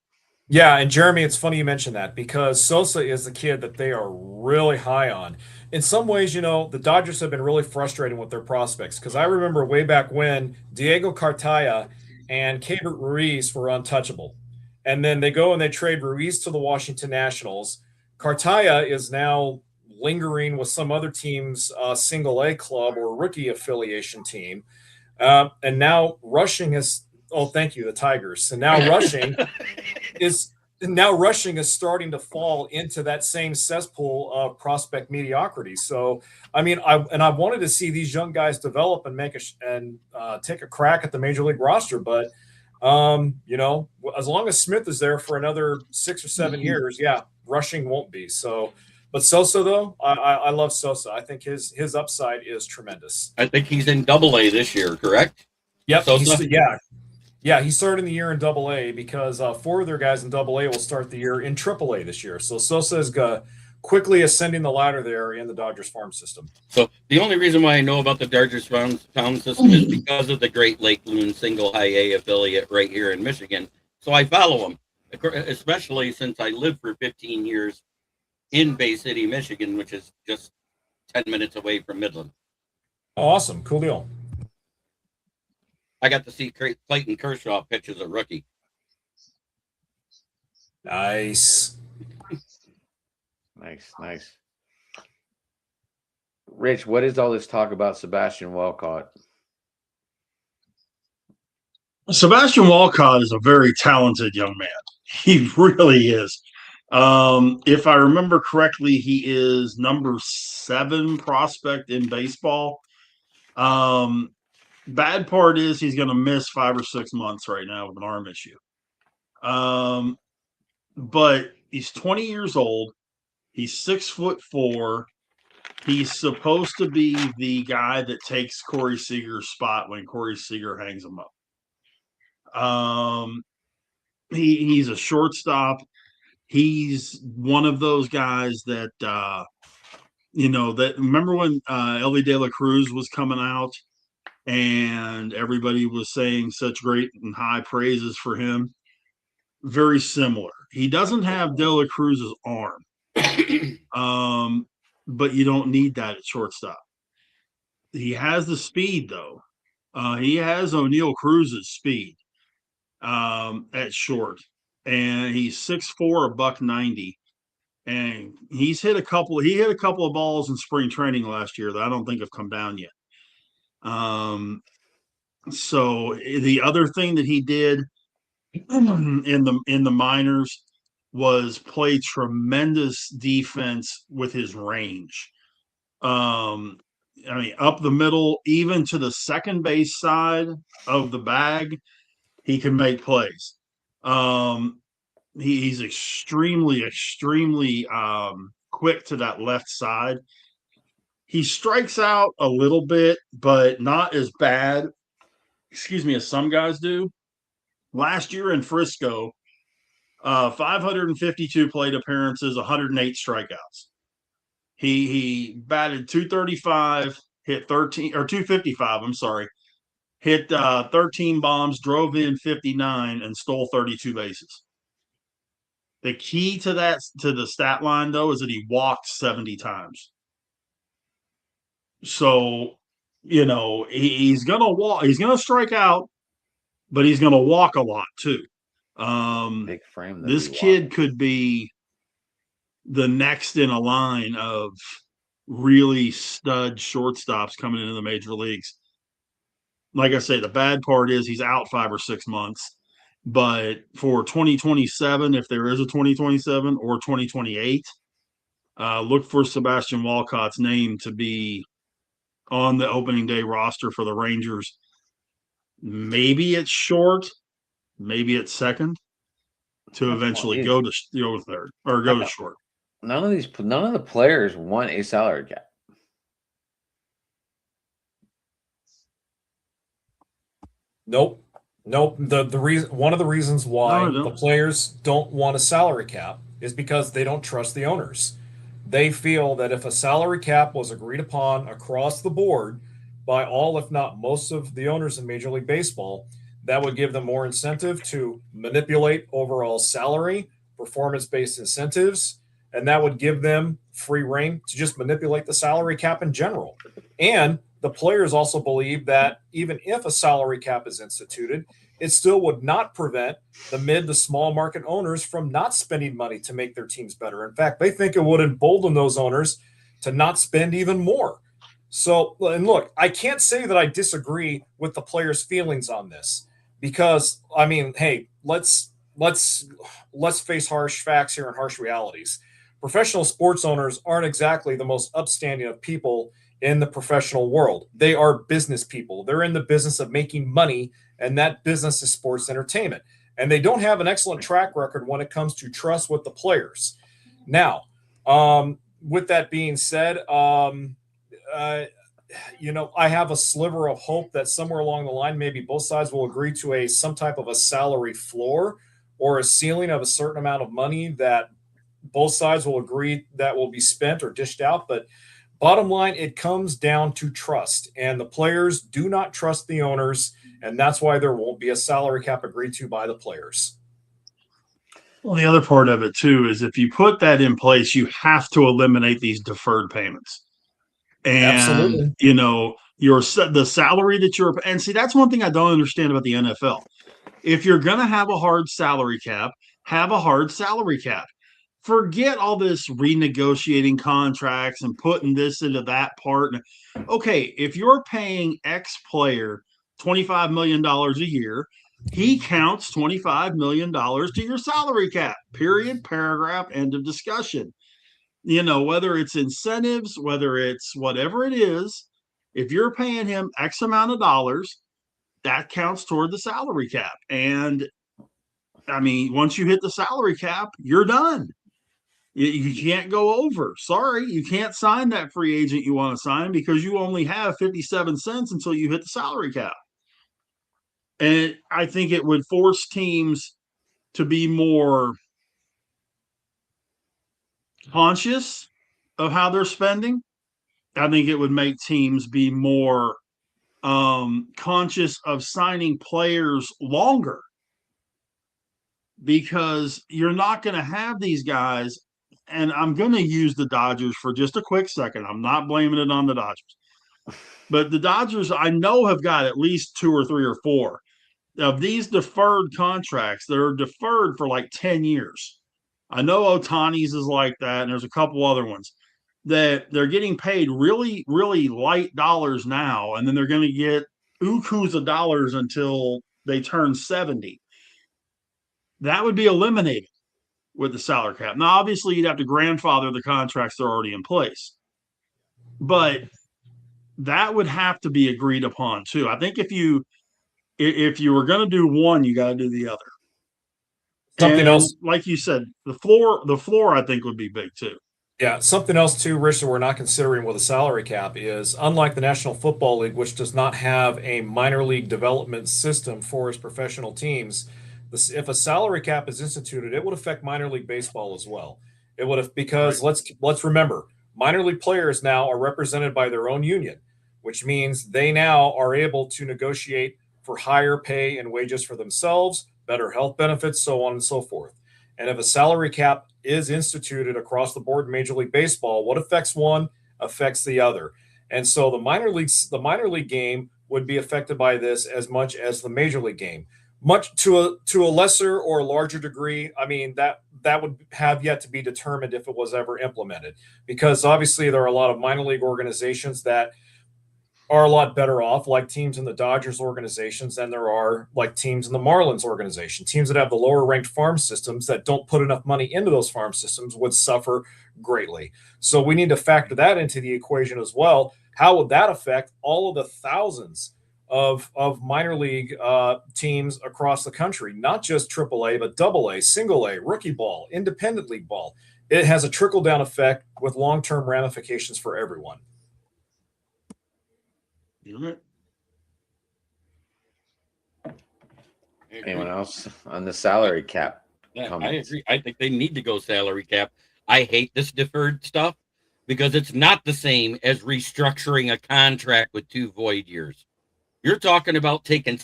[SPEAKER 6] Yeah, and Jeremy, it's funny you mentioned that because Sosa is the kid that they are really high on. In some ways, the Dodgers have been really frustrated with their prospects because I remember way back when Diego Cartaya and Keibert Ruiz were untouchable. And then they go and they trade Ruiz to the Washington Nationals. Cartaya is now lingering with some other team's single A club or rookie affiliation team. And now Rushing is, oh, thank you, the Tigers. And now Rushing is starting to fall into that same cesspool of prospect mediocrity. So, I mean, I wanted to see these young guys develop and take a crack at the major league roster. But, as long as Smith is there for another 6 or 7 years, Rushing won't be. So, but Sosa, though, I love Sosa. I think his upside is tremendous.
[SPEAKER 5] I think he's in Double-A this year, correct?
[SPEAKER 6] Yep.
[SPEAKER 5] Sosa?
[SPEAKER 6] Yeah, he's starting the year in Double-A because 4 of their guys in Double-A will start the year in Triple-A this year. So Sosa is quickly ascending the ladder there in the Dodgers farm system.
[SPEAKER 5] So the only reason why I know about the Dodgers farm system is because of the Great Lake Loon single high A affiliate right here in Michigan. So I follow them, especially since I lived for 15 years in Bay City, Michigan, which is just 10 minutes away from Midland.
[SPEAKER 6] Oh, awesome. Cool deal.
[SPEAKER 5] I got to see Clayton Kershaw pitch as a rookie.
[SPEAKER 6] Nice.
[SPEAKER 1] Nice. Rich, what is all this talk about Sebastian Walcott?
[SPEAKER 3] Sebastian Walcott is a very talented young man. He really is. If I remember correctly, he is number 7 prospect in baseball. Bad part is he's going to miss 5 or 6 months right now with an arm issue. But he's 20 years old. He's 6'4". He's supposed to be the guy that takes Corey Seager's spot when Corey Seager hangs him up. He's a shortstop. He's one of those guys that that remember when Elly De La Cruz was coming out and everybody was saying such great and high praises for him. Very similar. He doesn't have De La Cruz's arm, but you don't need that at shortstop. He has the speed, though. He has O'Neal Cruz's speed at short, and he's 6'4", $190, and he hit a couple of balls in spring training last year that I don't think have come down yet. So the other thing that he did in the minors was play tremendous defense with his range. Up the middle, even to the second base side of the bag, he can make plays. He's extremely quick to that left side. He strikes out a little bit, but not as bad, as some guys do. Last year in Frisco, 552 plate appearances, 108 strikeouts. He batted 235, hit 13 or 255. I'm sorry, hit 13 bombs, drove in 59, and stole 32 bases. The key to the stat line though is that he walked 70 times. So, he's gonna walk. He's gonna strike out, but he's gonna walk a lot too.
[SPEAKER 1] Big frame.
[SPEAKER 3] This kid could be the next in a line of really stud shortstops coming into the major leagues. Like I say, the bad part is he's out 5 or 6 months. But for 2027, if there is a 2027 or 2028, look for Sebastian Walcott's name to be on the opening day roster for the Rangers. Maybe it's short, maybe it's second, to eventually go to third or go to short.
[SPEAKER 1] None of the players want a salary cap.
[SPEAKER 6] Nope. The reason, one of the reasons why the players don't want a salary cap is because they don't trust the owners. They feel that if a salary cap was agreed upon across the board by all, if not most of the owners in Major League Baseball, That would give them more incentive to manipulate overall salary, performance-based incentives, and that would give them free reign to just manipulate the salary cap in general. And the players also believe that even if a salary cap is instituted, it still would not prevent the mid to small market owners from not spending money to make their teams better. In fact, they think it would embolden those owners to not spend even more. So, and look, I can't say that I disagree with the players' feelings on this because, I mean, hey, let's face harsh facts here and harsh realities. Professional sports owners aren't exactly the most upstanding of people in the professional world. They are business people. They're in the business of making money, and that business is sports entertainment. And they don't have an excellent track record when it comes to trust with the players. Now, with that being said, you know, I have a sliver of hope that somewhere along the line, maybe both sides will agree to some type of a salary floor or a ceiling of a certain amount of money that both sides will agree that will be spent or dished out. But bottom line, it comes down to trust, and the players do not trust the owners, and that's why there won't be a salary cap agreed to by the players.
[SPEAKER 3] Well, the other part of it too is if you put that in place, you have to eliminate these deferred payments. And
[SPEAKER 6] Absolutely.
[SPEAKER 3] you know, the salary that you're, and see, that's one thing I don't understand about the NFL. If you're going to have a hard salary cap, have a hard salary cap. Forget all this renegotiating contracts and putting this into that part. Okay, if you're paying X player $25 million a year, he counts $25 million to your salary cap. Period, paragraph, end of discussion. You know, whether it's incentives, whether it's whatever it is, if you're paying him X amount of dollars, that counts toward the salary cap. And I mean, once you hit the salary cap, you're done. You can't go over. Sorry, you can't sign that free agent you want to sign because you only have 57 cents until you hit the salary cap. And I think it would force teams to be more conscious of how they're spending. I think it would make teams be more conscious of signing players longer because you're not going to have these guys. And I'm going to use the Dodgers for just a quick second. I'm not blaming it on the Dodgers. But the Dodgers, I know, have got at least 2 or 3 or 4 of these deferred contracts that are deferred for like 10 years. I know Ohtani's is like that, and there's a couple other ones that they're getting paid really, really light dollars now, and then they're going to get ukos of dollars until they turn 70. That would be eliminated with the salary cap. Now, obviously, you'd have to grandfather the contracts that are already in place. But that would have to be agreed upon, too. I think if you were going to do one, you got to do the other.
[SPEAKER 6] Something else,
[SPEAKER 3] like you said, the floor, I think, would be big, too.
[SPEAKER 6] Yeah, something else too, Rich, that we're not considering with a salary cap is unlike the National Football League, which does not have a minor league development system for its professional teams. If a salary cap is instituted, it would affect minor league baseball as well. It would have because let's remember, minor league players now are represented by their own union, which means they now are able to negotiate for higher pay and wages for themselves, better health benefits, so on and so forth. And if a salary cap is instituted across the board in Major League Baseball, what affects one affects the other. And so the minor league game would be affected by this as much as the major league game. Much to a lesser or larger degree. I mean, that would have yet to be determined if it was ever implemented, because obviously there are a lot of minor league organizations that are a lot better off, like teams in the Dodgers organizations, than there are like teams in the Marlins organization. Teams that have the lower ranked farm systems that don't put enough money into those farm systems would suffer greatly. So we need to factor that into the equation as well. How would that affect all of the thousands of minor league teams across the country, not just AAA, but AA, single A, rookie ball, independent league ball? It has a trickle down effect with long-term ramifications for everyone.
[SPEAKER 1] Anyone else on the salary cap?
[SPEAKER 5] Yeah, I agree. I think they need to go salary cap. I hate this deferred stuff because it's not the same as restructuring a contract with 2 void years. You're talking about taking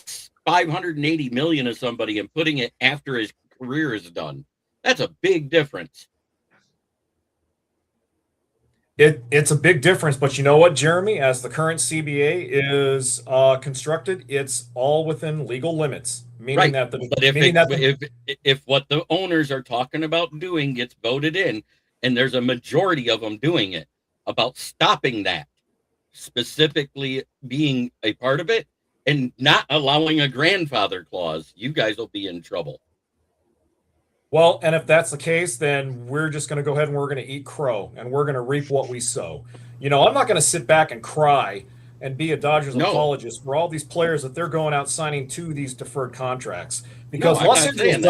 [SPEAKER 5] $580 million of somebody and putting it after his career is done. That's a big difference.
[SPEAKER 6] It's a big difference, but you know what, Jeremy? As the current CBA is constructed, it's all within legal limits, meaning
[SPEAKER 5] Right.
[SPEAKER 6] that
[SPEAKER 5] But if what the owners are talking about doing gets voted in, and there's a majority of them doing it, about stopping that, specifically being a part of it, and not allowing a grandfather clause, you guys will be in trouble.
[SPEAKER 6] Well, and if that's the case, then we're just going to go ahead and we're going to eat crow and we're going to reap what we sow. You know, I'm not going to sit back and cry and be a Dodgers apologist for all these players that they're going out signing to these deferred contracts because Los Angeles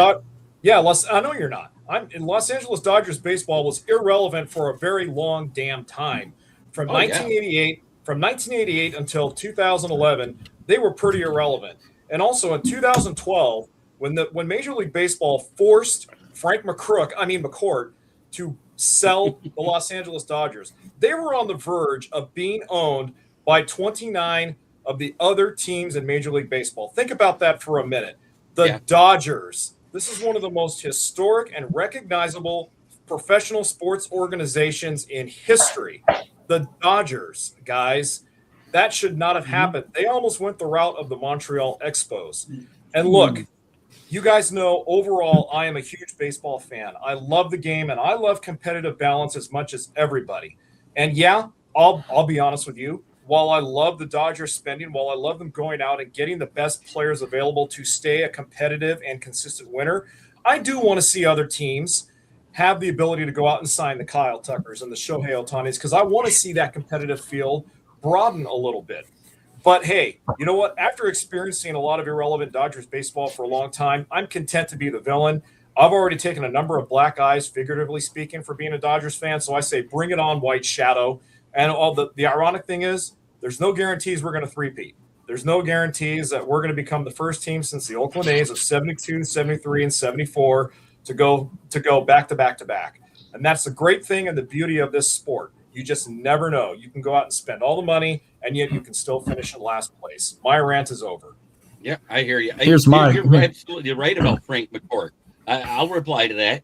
[SPEAKER 6] I know you're not. In Los Angeles Dodgers baseball was irrelevant for a very long damn time. From 1988 until 2011, they were pretty irrelevant. And also in 2012, when Major League Baseball forced Frank McCourt to sell the Los Angeles Dodgers, they were on the verge of being owned by 29 of the other teams in Major League Baseball. Think about that for a minute. The Dodgers. This is one of the most historic and recognizable professional sports organizations in history. The Dodgers, guys. That should not have happened. They almost went the route of the Montreal Expos. And look, you guys know, overall, I am a huge baseball fan. I love the game, and I love competitive balance as much as everybody. And yeah, I'll be honest with you. While I love the Dodgers spending, while I love them going out and getting the best players available to stay a competitive and consistent winner, I do want to see other teams have the ability to go out and sign the Kyle Tuckers and the Shohei Ohtanis because I want to see that competitive field broaden a little bit. But hey, you know what? After experiencing a lot of irrelevant Dodgers baseball for a long time, I'm content to be the villain. I've already taken a number of black eyes, figuratively speaking, for being a Dodgers fan. So I say, bring it on, White Shadow. And all the ironic thing is, there's no guarantees we're going to three-peat. There's no guarantees that we're going to become the first team since the Oakland A's of 72, 73, and 74 to go back to back to back. And that's the great thing and the beauty of this sport. You just never know. You can go out and spend all the money, and yet you can still finish in last place. My rant is over.
[SPEAKER 5] Yeah, I hear you.
[SPEAKER 4] You're
[SPEAKER 5] absolutely right about Frank McCourt. I'll reply to that.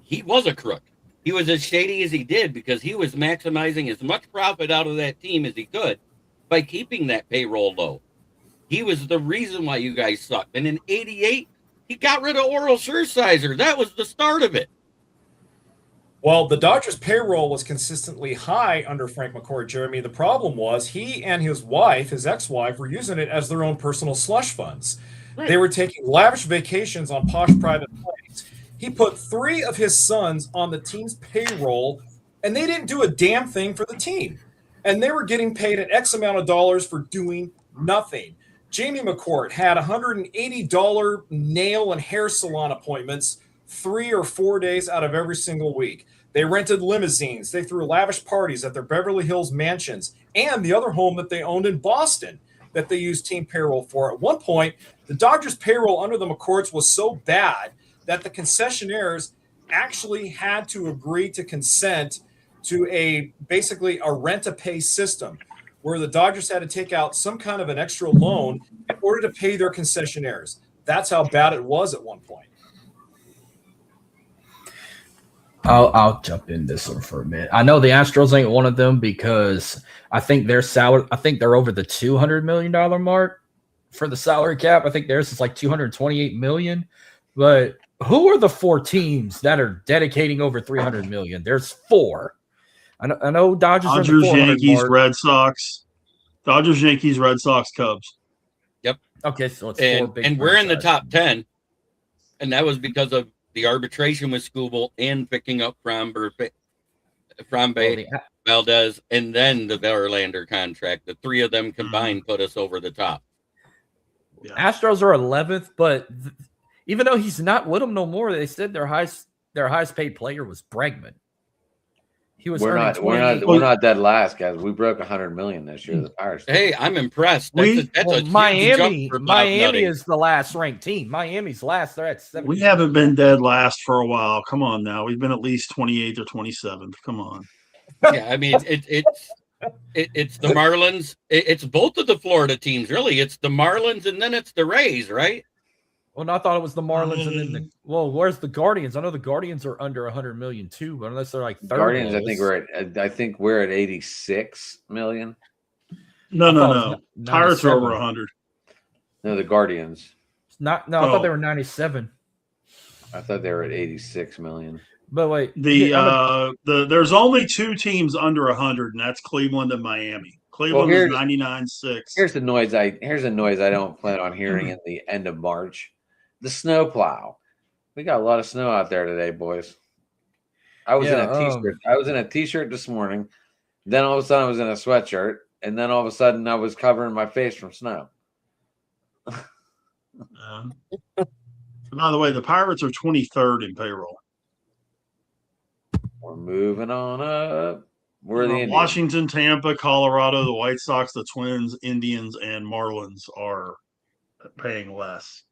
[SPEAKER 5] He was a crook. He was as shady as he did because he was maximizing as much profit out of that team as he could by keeping that payroll low. He was the reason why you guys sucked. And in '88, he got rid of Oral Scherzizer. That was the start of it.
[SPEAKER 6] Well, the Dodgers' payroll was consistently high under Frank McCourt, Jeremy. The problem was he and his wife, his ex-wife, were using it as their own personal slush funds. Right. They were taking lavish vacations on posh private planes. He put 3 of his sons on the team's payroll, and they didn't do a damn thing for the team. And they were getting paid an X amount of dollars for doing nothing. Jamie McCourt had $180 nail and hair salon appointments 3 or 4 days out of every single week. They rented limousines. They threw lavish parties at their Beverly Hills mansions and the other home that they owned in Boston that they used team payroll for. At one point, the Dodgers' payroll under the McCourts was so bad that the concessionaires actually had to agree to consent to basically a rent-to-pay system where the Dodgers had to take out some kind of an extra loan in order to pay their concessionaires. That's how bad it was at one point.
[SPEAKER 4] I'll jump in this one for a minute. I know the Astros ain't one of them because I think their salary, I think they're over the $200 million mark for the salary cap. I think theirs is like $228 million. But who are the 4 teams that are dedicating over $300 million? There's 4. I know Dodgers,
[SPEAKER 3] Yankees,
[SPEAKER 4] mark.
[SPEAKER 3] Red Sox. Dodgers, Yankees, Red Sox, Cubs.
[SPEAKER 5] Yep.
[SPEAKER 4] Okay, so it's 4 big.
[SPEAKER 5] And we're in the top 10, and that was because of the arbitration with Skubal and picking up Framber, Valdez, and then the Verlander contract. The 3 of them combined put us over the top.
[SPEAKER 4] Yeah. Astros are 11th, but even though he's not with them no more, they said their highest paid player was Bregman. He was. We're
[SPEAKER 1] not dead last, guys. We broke 100 million this year. The Pirates.
[SPEAKER 5] Hey, I'm impressed.
[SPEAKER 4] Miami is the last ranked team. Miami's last. They're at 7.
[SPEAKER 3] We haven't been dead last for a while. Come on now. We've been at least 28th or 27th. Come on.
[SPEAKER 5] Yeah, I mean It's the Marlins. It's both of the Florida teams, really. It's the Marlins and then it's the Rays, right?
[SPEAKER 4] Well, no, I thought it was the Marlins and then the. Well, where's the Guardians? I know the Guardians are under 100 million too, but unless they're like third
[SPEAKER 1] Guardians,
[SPEAKER 4] lowest.
[SPEAKER 1] I think we're at 86 million.
[SPEAKER 3] No. Pirates are
[SPEAKER 4] 97.
[SPEAKER 3] over 100.
[SPEAKER 1] No, the Guardians.
[SPEAKER 4] I thought they were 97.
[SPEAKER 1] I thought they were at 86 million.
[SPEAKER 4] But wait,
[SPEAKER 3] There's only two teams under 100, and that's Cleveland and Miami. Cleveland is 99.6.
[SPEAKER 1] Here's the noise I don't plan on hearing in the end of March. The snow plow. We got a lot of snow out there today, boys. I was in a t-shirt. I was in a t-shirt this morning. Then all of a sudden I was in a sweatshirt, and then all of a sudden I was covering my face from snow.
[SPEAKER 3] By the way, the Pirates are 23rd in payroll.
[SPEAKER 1] We're moving on up. We're the Indians.
[SPEAKER 3] Washington, Tampa, Colorado, the White Sox, the Twins, Indians, and Marlins are paying less.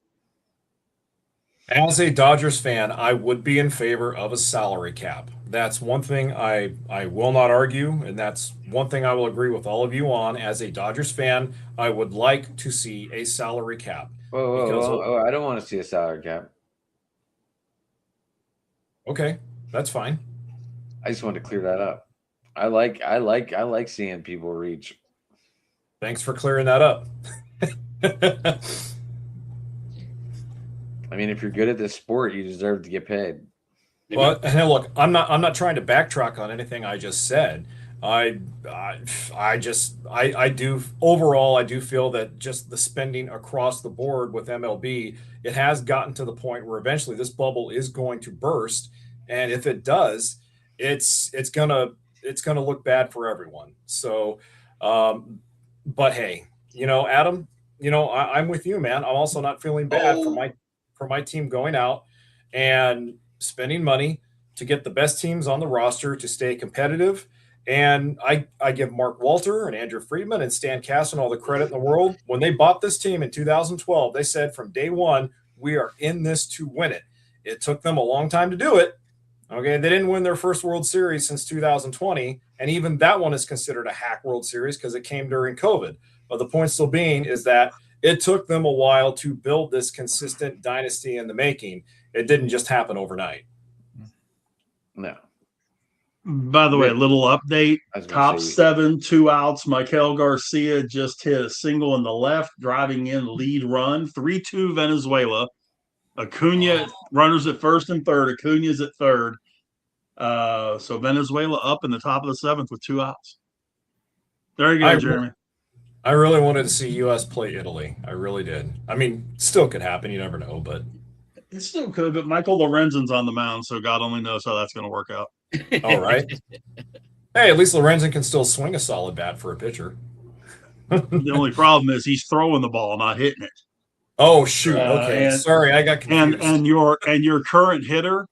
[SPEAKER 6] As a Dodgers fan, I would be in favor of a salary cap. That's one thing I will not argue, and that's one thing I will agree with all of you on. As a Dodgers fan, I would like to see a salary cap.
[SPEAKER 1] Whoa, I don't want to see a salary cap.
[SPEAKER 6] Okay, that's fine.
[SPEAKER 1] I just wanted to clear that up. I like seeing people reach.
[SPEAKER 6] Thanks for clearing that up.
[SPEAKER 1] I mean, if you're good at this sport, you deserve to get paid.
[SPEAKER 6] Well, and look, I'm not trying to backtrack on anything I just said. I do overall, I do feel that just the spending across the board with MLB, it has gotten to the point where eventually this bubble is going to burst, and if it does, it's gonna look bad for everyone. So, but hey, Adam, I'm with you, man. I'm also not feeling bad for my team going out and spending money to get the best teams on the roster to stay competitive. And I give Mark Walter and Andrew Friedman and Stan Kasten all the credit in the world. When they bought this team in 2012, they said from day one, we are in this to win it. It took them a long time to do it. Okay, they didn't win their first World Series since 2020, and even that one is considered a hack World Series because it came during COVID. But the point still being is that it took them a while to build this consistent dynasty in the making. It didn't just happen overnight.
[SPEAKER 1] No.
[SPEAKER 3] By the way, a little update. Top 7, 2 outs. Michael Garcia just hit a single in the left, driving in lead run. 3-2 Venezuela. Acuna, runners at first and third. Acuna's at third. So Venezuela up in the top of the 7th with 2 outs. There you go, Jeremy.
[SPEAKER 6] I really wanted to see U.S. play Italy. I really did. I mean, still could happen. You never know, but
[SPEAKER 3] it still could. But Michael Lorenzen's on the mound, so God only knows how that's going to work out.
[SPEAKER 6] All right. Hey, at least Lorenzen can still swing a solid bat for a pitcher.
[SPEAKER 3] The only problem is he's throwing the ball, not hitting it.
[SPEAKER 6] Oh shoot! Okay, sorry, I got confused.
[SPEAKER 3] And your current hitter,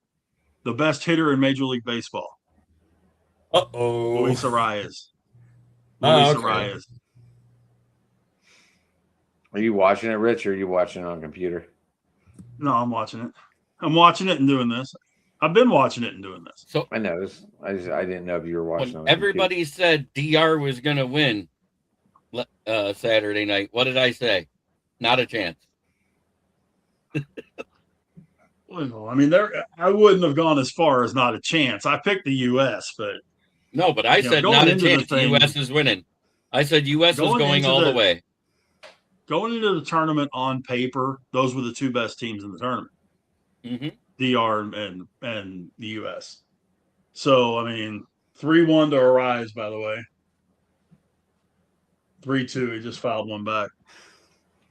[SPEAKER 3] the best hitter in Major League Baseball. Luis Arias. Arias.
[SPEAKER 1] Are you watching it, Rich, or are you watching it on computer?
[SPEAKER 3] No, I'm watching it. I'm watching it and doing this. I've been watching it and doing this.
[SPEAKER 5] So
[SPEAKER 1] I know this. I didn't know if you were watching.
[SPEAKER 5] When everybody said DR was going to win Saturday night, what did I say? Not a chance.
[SPEAKER 3] Well, I mean, I wouldn't have gone as far as not a chance. I picked the U.S., but
[SPEAKER 5] no, but I said not a chance. The U.S. is winning. I said U.S. was going all the way.
[SPEAKER 3] Going into the tournament on paper, those were the 2 best teams in the tournament.
[SPEAKER 5] Mm-hmm.
[SPEAKER 3] DR and the U.S. So, I mean, 3-1 to Arias, by the way. 3-2, he just fouled one back.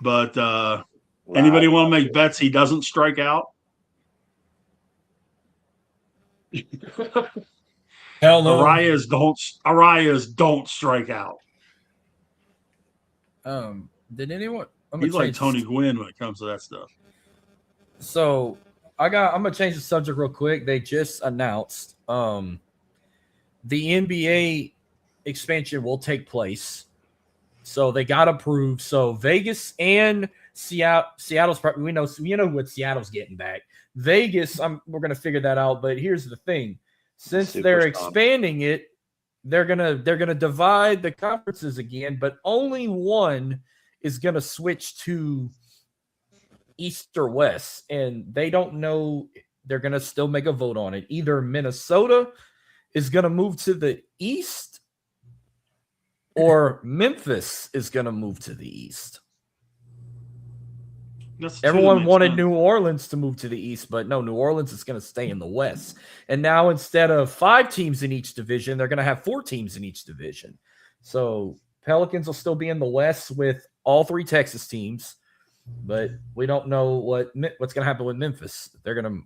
[SPEAKER 3] But anybody want to make bets he doesn't strike out?
[SPEAKER 6] Hell no.
[SPEAKER 3] Arias don't strike out.
[SPEAKER 4] Did anyone?
[SPEAKER 3] He's like Tony Gwynn when it comes to that stuff.
[SPEAKER 4] So I'm gonna change the subject real quick. They just announced the NBA expansion will take place. So they got approved. So Vegas and Seattle's probably we know what Seattle's getting back. Vegas, we're gonna figure that out. But here's the thing: since they're expanding it, they're gonna divide the conferences again, but only one is gonna switch to East or West, and they don't know. They're gonna still make a vote on it. Either Minnesota is gonna move to the East, or Memphis is gonna move to the East. Everyone wanted New Orleans to move to the East, but no, New Orleans is going to stay in the West. And now instead of 5 teams in each division, they're going to have 4 teams in each division. So Pelicans will still be in the West with all 3 Texas teams, but we don't know what's going to happen with Memphis. They're going to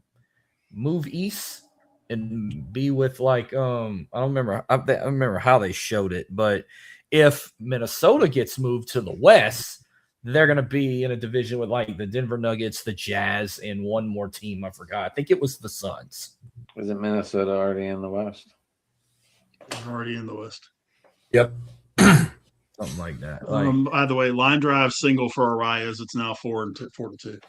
[SPEAKER 4] move east and be with I don't remember. I remember how they showed it, but if Minnesota gets moved to the West, they're going to be in a division with the Denver Nuggets, the Jazz, and one more team. I forgot. I think it was the Suns.
[SPEAKER 1] Isn't Minnesota already in the West?
[SPEAKER 3] Already in the West.
[SPEAKER 6] Yep.
[SPEAKER 4] Something like that.
[SPEAKER 3] By the way, line drive single for Arias. It's now 4-2.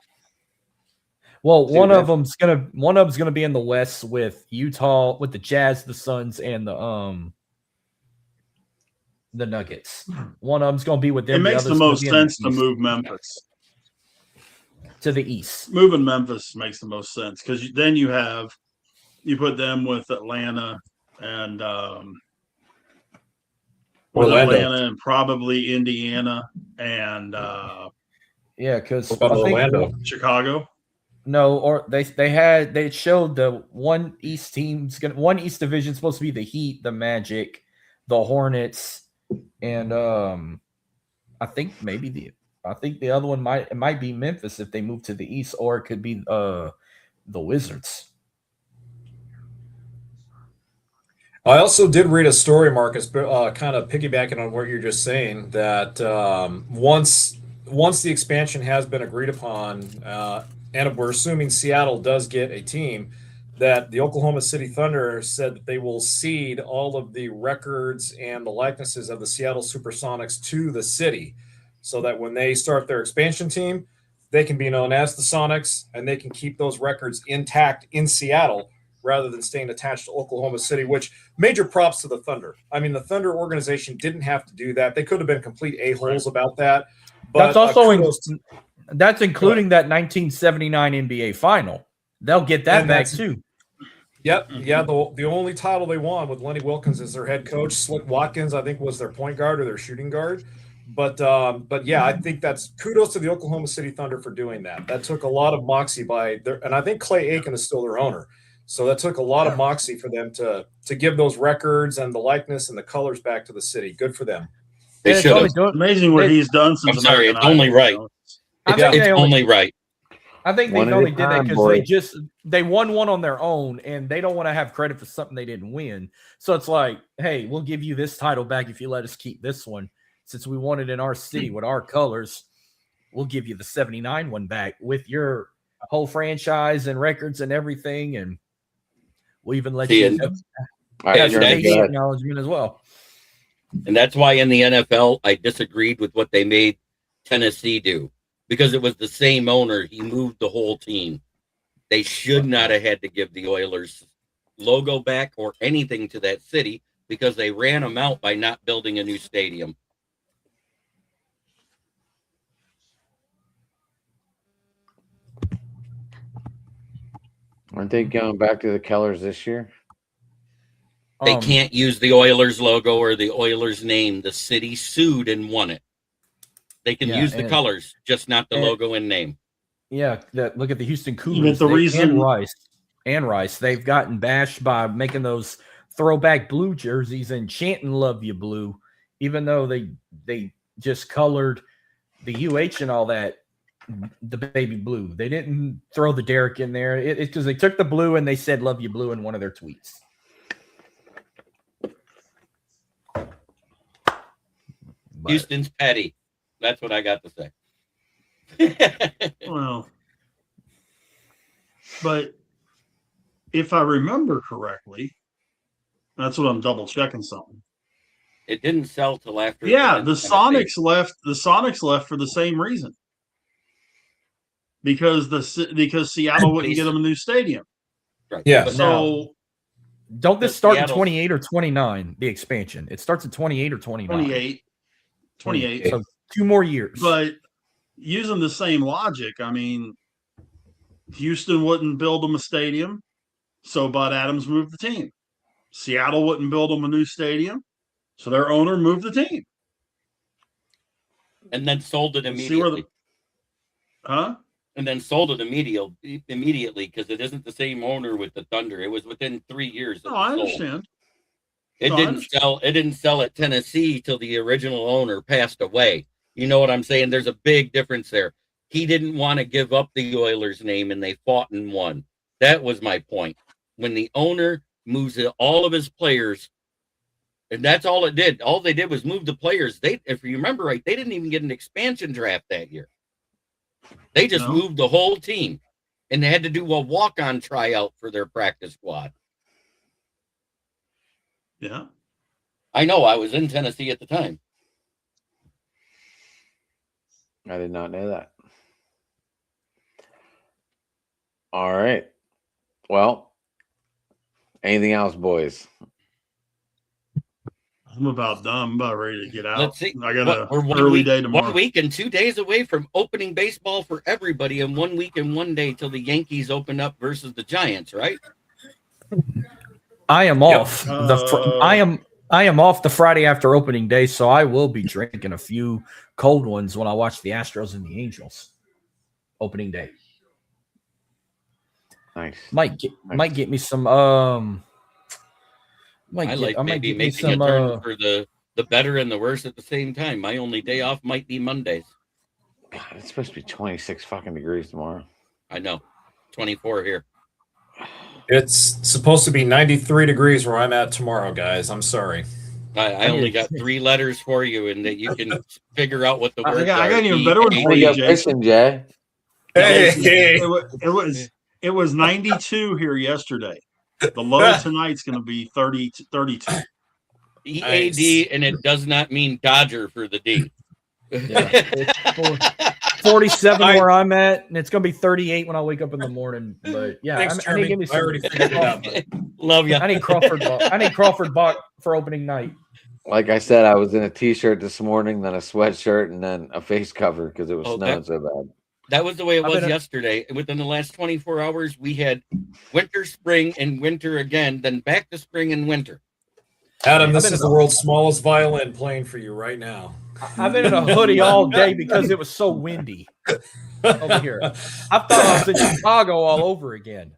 [SPEAKER 4] Well, one of them's gonna be in the West with Utah, with the Jazz, the Suns, and the Nuggets. One of them's going to be with them.
[SPEAKER 3] It makes the most sense to move Memphis
[SPEAKER 4] to the East.
[SPEAKER 3] Moving Memphis makes the most sense because then you put them with Atlanta and Atlanta and probably Indiana and
[SPEAKER 4] because
[SPEAKER 6] Orlando,
[SPEAKER 3] Chicago.
[SPEAKER 4] No, or they showed the one East division supposed to be the Heat, the Magic, the Hornets. And I think the other one might be Memphis if they move to the East, or it could be the Wizards.
[SPEAKER 6] I also did read a story, Marcus, kind of piggybacking on what you're just saying, that once the expansion has been agreed upon, and we're assuming Seattle does get a team, that the Oklahoma City Thunder said that they will cede all of the records and the likenesses of the Seattle Supersonics to the city so that when they start their expansion team, they can be known as the Sonics and they can keep those records intact in Seattle rather than staying attached to Oklahoma City, which major props to the Thunder. I mean, the Thunder organization didn't have to do that. They could have been complete a-holes about that. But
[SPEAKER 4] that's also that's including that 1979 NBA final. They'll get that back too.
[SPEAKER 6] Yep. Yeah. The only title they won with Lenny Wilkins as their head coach. Slick Watkins, I think, was their point guard or their shooting guard. But yeah, I think that's kudos to the Oklahoma City Thunder for doing that. That took a lot of moxie and I think Clay Aiken is still their owner. So that took a lot of moxie for them to give those records and the likeness and the colors back to the city. Good for them.
[SPEAKER 5] They should have.
[SPEAKER 3] Amazing what he's done since.
[SPEAKER 5] I'm sorry, it's only right. It's only right.
[SPEAKER 4] I think they only did that because they won one on their own and they don't want to have credit for something they didn't win. So it's like, hey, we'll give you this title back if you let us keep this one. Since we won it in our city with our colors, we'll give you the 79 one back with your whole franchise and records and everything. And we'll even let you have your acknowledgement as well.
[SPEAKER 5] And that's why in the NFL, I disagreed with what they made Tennessee do. Because it was the same owner, he moved the whole team. They should not have had to give the Oilers logo back or anything to that city because they ran them out by not building a new stadium.
[SPEAKER 1] Aren't they going back to the colors this year?
[SPEAKER 5] They can't use the Oilers logo or the Oilers name. The city sued and won it. They can use the colors, just not the logo and name.
[SPEAKER 4] Yeah, look at the Houston Cougars and Rice. They've gotten bashed by making those throwback blue jerseys and chanting "Love You Blue," even though they just colored the UH and all that the baby blue. They didn't throw the Derek in there. It's because they took the blue and they said "Love You Blue" in one of their tweets.
[SPEAKER 5] Houston's petty. That's what I got to say.
[SPEAKER 3] Well, but if I remember correctly, that's what I'm double checking something.
[SPEAKER 5] It didn't sell till after.
[SPEAKER 3] Yeah, the Sonics left. The Sonics left for the same reason. Because Seattle wouldn't get them a new stadium.
[SPEAKER 5] Right.
[SPEAKER 6] Yeah.
[SPEAKER 3] So
[SPEAKER 4] Don't this
[SPEAKER 5] The
[SPEAKER 4] start in
[SPEAKER 5] Seattle's-
[SPEAKER 4] 28 or 29, the expansion? It starts at 28 or 29?
[SPEAKER 3] 28. 28.
[SPEAKER 4] So 2 more years.
[SPEAKER 3] But using the same logic, I mean, Houston wouldn't build them a stadium, so Bud Adams moved the team. Seattle wouldn't build them a new stadium, so their owner moved the team.
[SPEAKER 5] And then sold it
[SPEAKER 3] See where
[SPEAKER 5] immediately.
[SPEAKER 3] Huh?
[SPEAKER 5] And then sold it immediately because it isn't the same owner with the Thunder. It was within 3 years.
[SPEAKER 3] No, I understand.
[SPEAKER 5] It
[SPEAKER 3] No, I
[SPEAKER 5] didn't
[SPEAKER 3] understand.
[SPEAKER 5] sell. It didn't sell at Tennessee till the original owner passed away. You know what I'm saying? There's a big difference there. He didn't want to give up the Oilers name, and they fought and won. That was my point. When the owner moves all of his players, and that's all it did. All they did was move the players. They, if you remember right, they didn't even get an expansion draft that year. They just
[SPEAKER 3] No.
[SPEAKER 5] moved the whole team, and they had to do a walk-on tryout for their practice squad.
[SPEAKER 3] Yeah.
[SPEAKER 5] I know. I was in Tennessee at the time.
[SPEAKER 1] I did not know that. All right. Well, anything else, boys?
[SPEAKER 3] I'm about done. I'm about ready to get out.
[SPEAKER 5] Let's see.
[SPEAKER 3] I got
[SPEAKER 5] We're
[SPEAKER 3] an early
[SPEAKER 5] week,
[SPEAKER 3] day tomorrow.
[SPEAKER 5] 1 week and 2 days away from opening baseball for everybody, and 1 week and 1 day till the Yankees open up versus the Giants, right?
[SPEAKER 4] I am off.
[SPEAKER 3] Uh,
[SPEAKER 4] I am off the Friday after opening day, so I will be drinking a few cold ones when I watch the Astros and the Angels opening day.
[SPEAKER 1] Nice.
[SPEAKER 4] Might get me some
[SPEAKER 5] I like maybe making a turn for the better and the worse at the same time. My only day off might be Mondays.
[SPEAKER 1] God, it's supposed to be 26 fucking degrees tomorrow.
[SPEAKER 5] I know, 24 here.
[SPEAKER 6] It's supposed to be 93 degrees where I'm at tomorrow, guys. I'm sorry.
[SPEAKER 5] I only got 3 letters for you, and that you can figure out what the
[SPEAKER 3] I
[SPEAKER 5] words
[SPEAKER 3] got
[SPEAKER 5] are.
[SPEAKER 3] an even better one for
[SPEAKER 1] Hey,
[SPEAKER 3] you,
[SPEAKER 1] go
[SPEAKER 3] Jason.
[SPEAKER 1] fishing, Jay.
[SPEAKER 6] Hey,
[SPEAKER 3] It was 92 here yesterday. The low tonight's going to be 32.
[SPEAKER 5] EAD,
[SPEAKER 6] Nice.
[SPEAKER 5] and it does not mean Dodger for the D.
[SPEAKER 4] Yeah, it's 47 where I'm at, and it's gonna be 38 when I wake up in the morning. But yeah,
[SPEAKER 6] thanks,
[SPEAKER 4] I need to
[SPEAKER 6] Jeremy.
[SPEAKER 4] give me
[SPEAKER 6] I
[SPEAKER 4] some.
[SPEAKER 6] already figured it out. But
[SPEAKER 5] Love you.
[SPEAKER 4] I need Crawford. I need Crawford Bach for opening night.
[SPEAKER 1] Like I said, I was in a t-shirt this morning, then a sweatshirt, and then a face cover because it was
[SPEAKER 5] Oh,
[SPEAKER 1] snowing so bad.
[SPEAKER 5] That was the way it
[SPEAKER 4] I've
[SPEAKER 5] was
[SPEAKER 4] been
[SPEAKER 5] yesterday. Within the last 24 hours, we had winter, spring, and winter again, then back to spring and winter.
[SPEAKER 6] Adam, this
[SPEAKER 4] I've been
[SPEAKER 6] is the world's smallest violin playing for you right now.
[SPEAKER 4] I've been in a hoodie all day because it was so windy over here. I thought I was in Chicago all over again.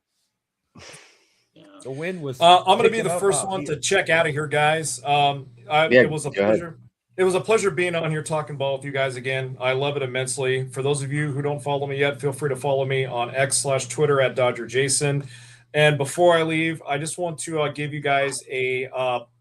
[SPEAKER 4] The wind was.
[SPEAKER 6] I'm going to be
[SPEAKER 4] picking
[SPEAKER 6] the
[SPEAKER 4] up
[SPEAKER 6] first
[SPEAKER 4] out
[SPEAKER 6] one
[SPEAKER 4] here.
[SPEAKER 6] to check out of here, guys.
[SPEAKER 1] Yeah,
[SPEAKER 6] It was a
[SPEAKER 1] go ahead.
[SPEAKER 6] pleasure. It was a pleasure being on here talking ball with you guys again. I love it immensely. For those of you who don't follow me yet, feel free to follow me on X/Twitter at DodgerJason. And before I leave, I just want to give you guys a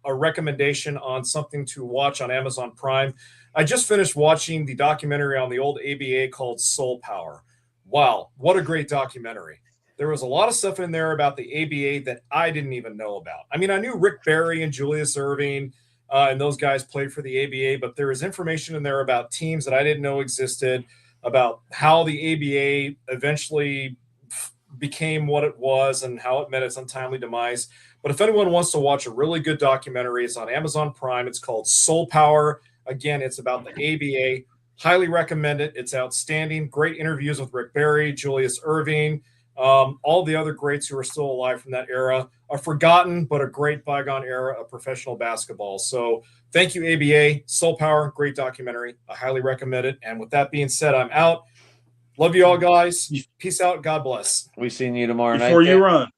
[SPEAKER 6] recommendation on something to watch on Amazon Prime. I just finished watching the documentary on the old ABA called Soul Power. Wow, what a great documentary. There was a lot of stuff in there about the ABA that I didn't even know about. I mean, I knew Rick Barry and Julius Erving and those guys played for the ABA, but there was information in there about teams that I didn't know existed, about how the ABA eventually became what it was and how it met its untimely demise. But if anyone wants to watch a really good documentary, it's on Amazon Prime. It's called Soul Power. Again, it's about the ABA. Highly recommend it. It's outstanding. Great interviews with Rick Barry, Julius Erving, all the other greats who are still alive from that era. A forgotten but a great bygone era of professional basketball. So thank you, ABA. Soul Power, great documentary. I highly recommend it. And with that being said, I'm out. Love you all, guys. Peace out. God bless.
[SPEAKER 1] We seen you tomorrow night.
[SPEAKER 3] Before you
[SPEAKER 1] Jay?
[SPEAKER 3] run,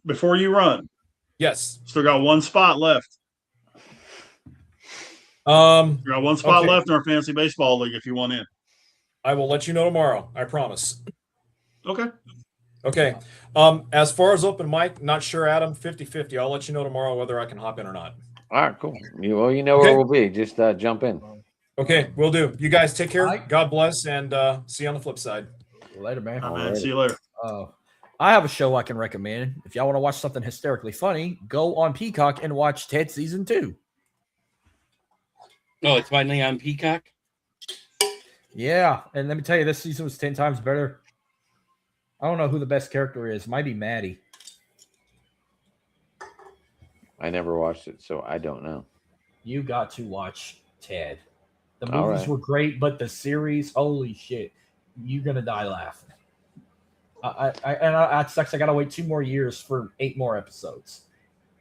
[SPEAKER 3] before you run,
[SPEAKER 6] Yes.
[SPEAKER 3] still got one spot left. We got one spot
[SPEAKER 6] Okay.
[SPEAKER 3] left in our fantasy baseball league if you want in.
[SPEAKER 6] I will let you know tomorrow. I promise.
[SPEAKER 3] Okay.
[SPEAKER 6] Okay. As far as open mic, not sure, Adam, 50-50. I'll let you know tomorrow whether I can hop in or not.
[SPEAKER 1] All right, cool. Well, you know
[SPEAKER 6] Okay.
[SPEAKER 1] where we'll be. Just jump in.
[SPEAKER 6] Okay, will do. You guys take care.
[SPEAKER 4] All right.
[SPEAKER 6] God bless, and see you on the flip side.
[SPEAKER 4] Later, man.
[SPEAKER 3] All right, man.
[SPEAKER 1] Alrighty.
[SPEAKER 3] See you later.
[SPEAKER 4] I have a show I can recommend. If y'all want to watch something hysterically funny, go on Peacock and watch Ted Season 2.
[SPEAKER 5] Oh, it's finally on Peacock.
[SPEAKER 4] Yeah, and let me tell you, this season was 10 times better. I don't know who the best character is. Might be Maddie.
[SPEAKER 1] I never watched it, so I don't know.
[SPEAKER 4] You got to watch Ted. The movies
[SPEAKER 1] All right.
[SPEAKER 4] were great, but the series, holy shit, you're gonna die laughing. It sucks. I gotta wait 2 more years for 8 more episodes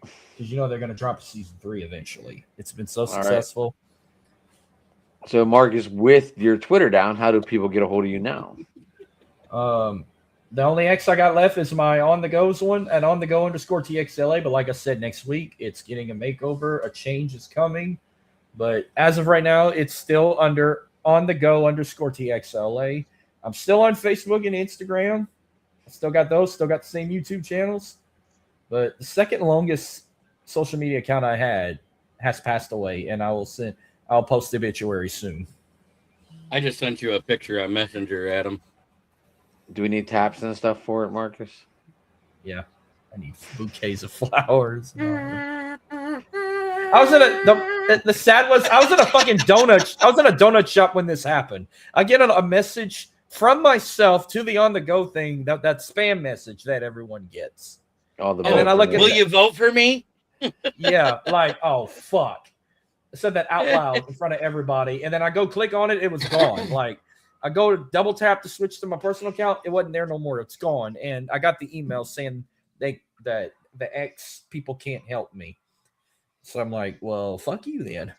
[SPEAKER 4] because you know they're gonna drop season 3 eventually. It's been so
[SPEAKER 1] right.
[SPEAKER 4] successful.
[SPEAKER 1] So, Marcus, with your Twitter down, how do people get a hold of you now?
[SPEAKER 4] The only X I got left is my on the goes one at _TXLA. But like I said, next week it's getting a makeover. A change is coming. But as of right now, it's still under on the go _TXLA. I'm still on Facebook and Instagram. I still got those. Still got the same YouTube channels. But the second longest social media account I had has passed away, and I'll post the obituary soon.
[SPEAKER 5] I just sent you a picture on Messenger, Adam.
[SPEAKER 1] Do we need taps and stuff for it, Marcus?
[SPEAKER 4] Yeah, I need bouquets of flowers. I was in the sad was I was in a fucking donut. I was in a donut shop when this happened. I get a message from myself to the on the go thing, that spam message that everyone gets.
[SPEAKER 1] All the
[SPEAKER 4] And then I look at
[SPEAKER 5] Will you vote for me?
[SPEAKER 4] Yeah, like, oh fuck. I said that out loud in front of everybody, and then I go click on it, it was gone. Like, I go to double tap to switch to my personal account, it wasn't there no more. It's gone. And I got the email saying that the X people can't help me. So I'm like, well, fuck you then.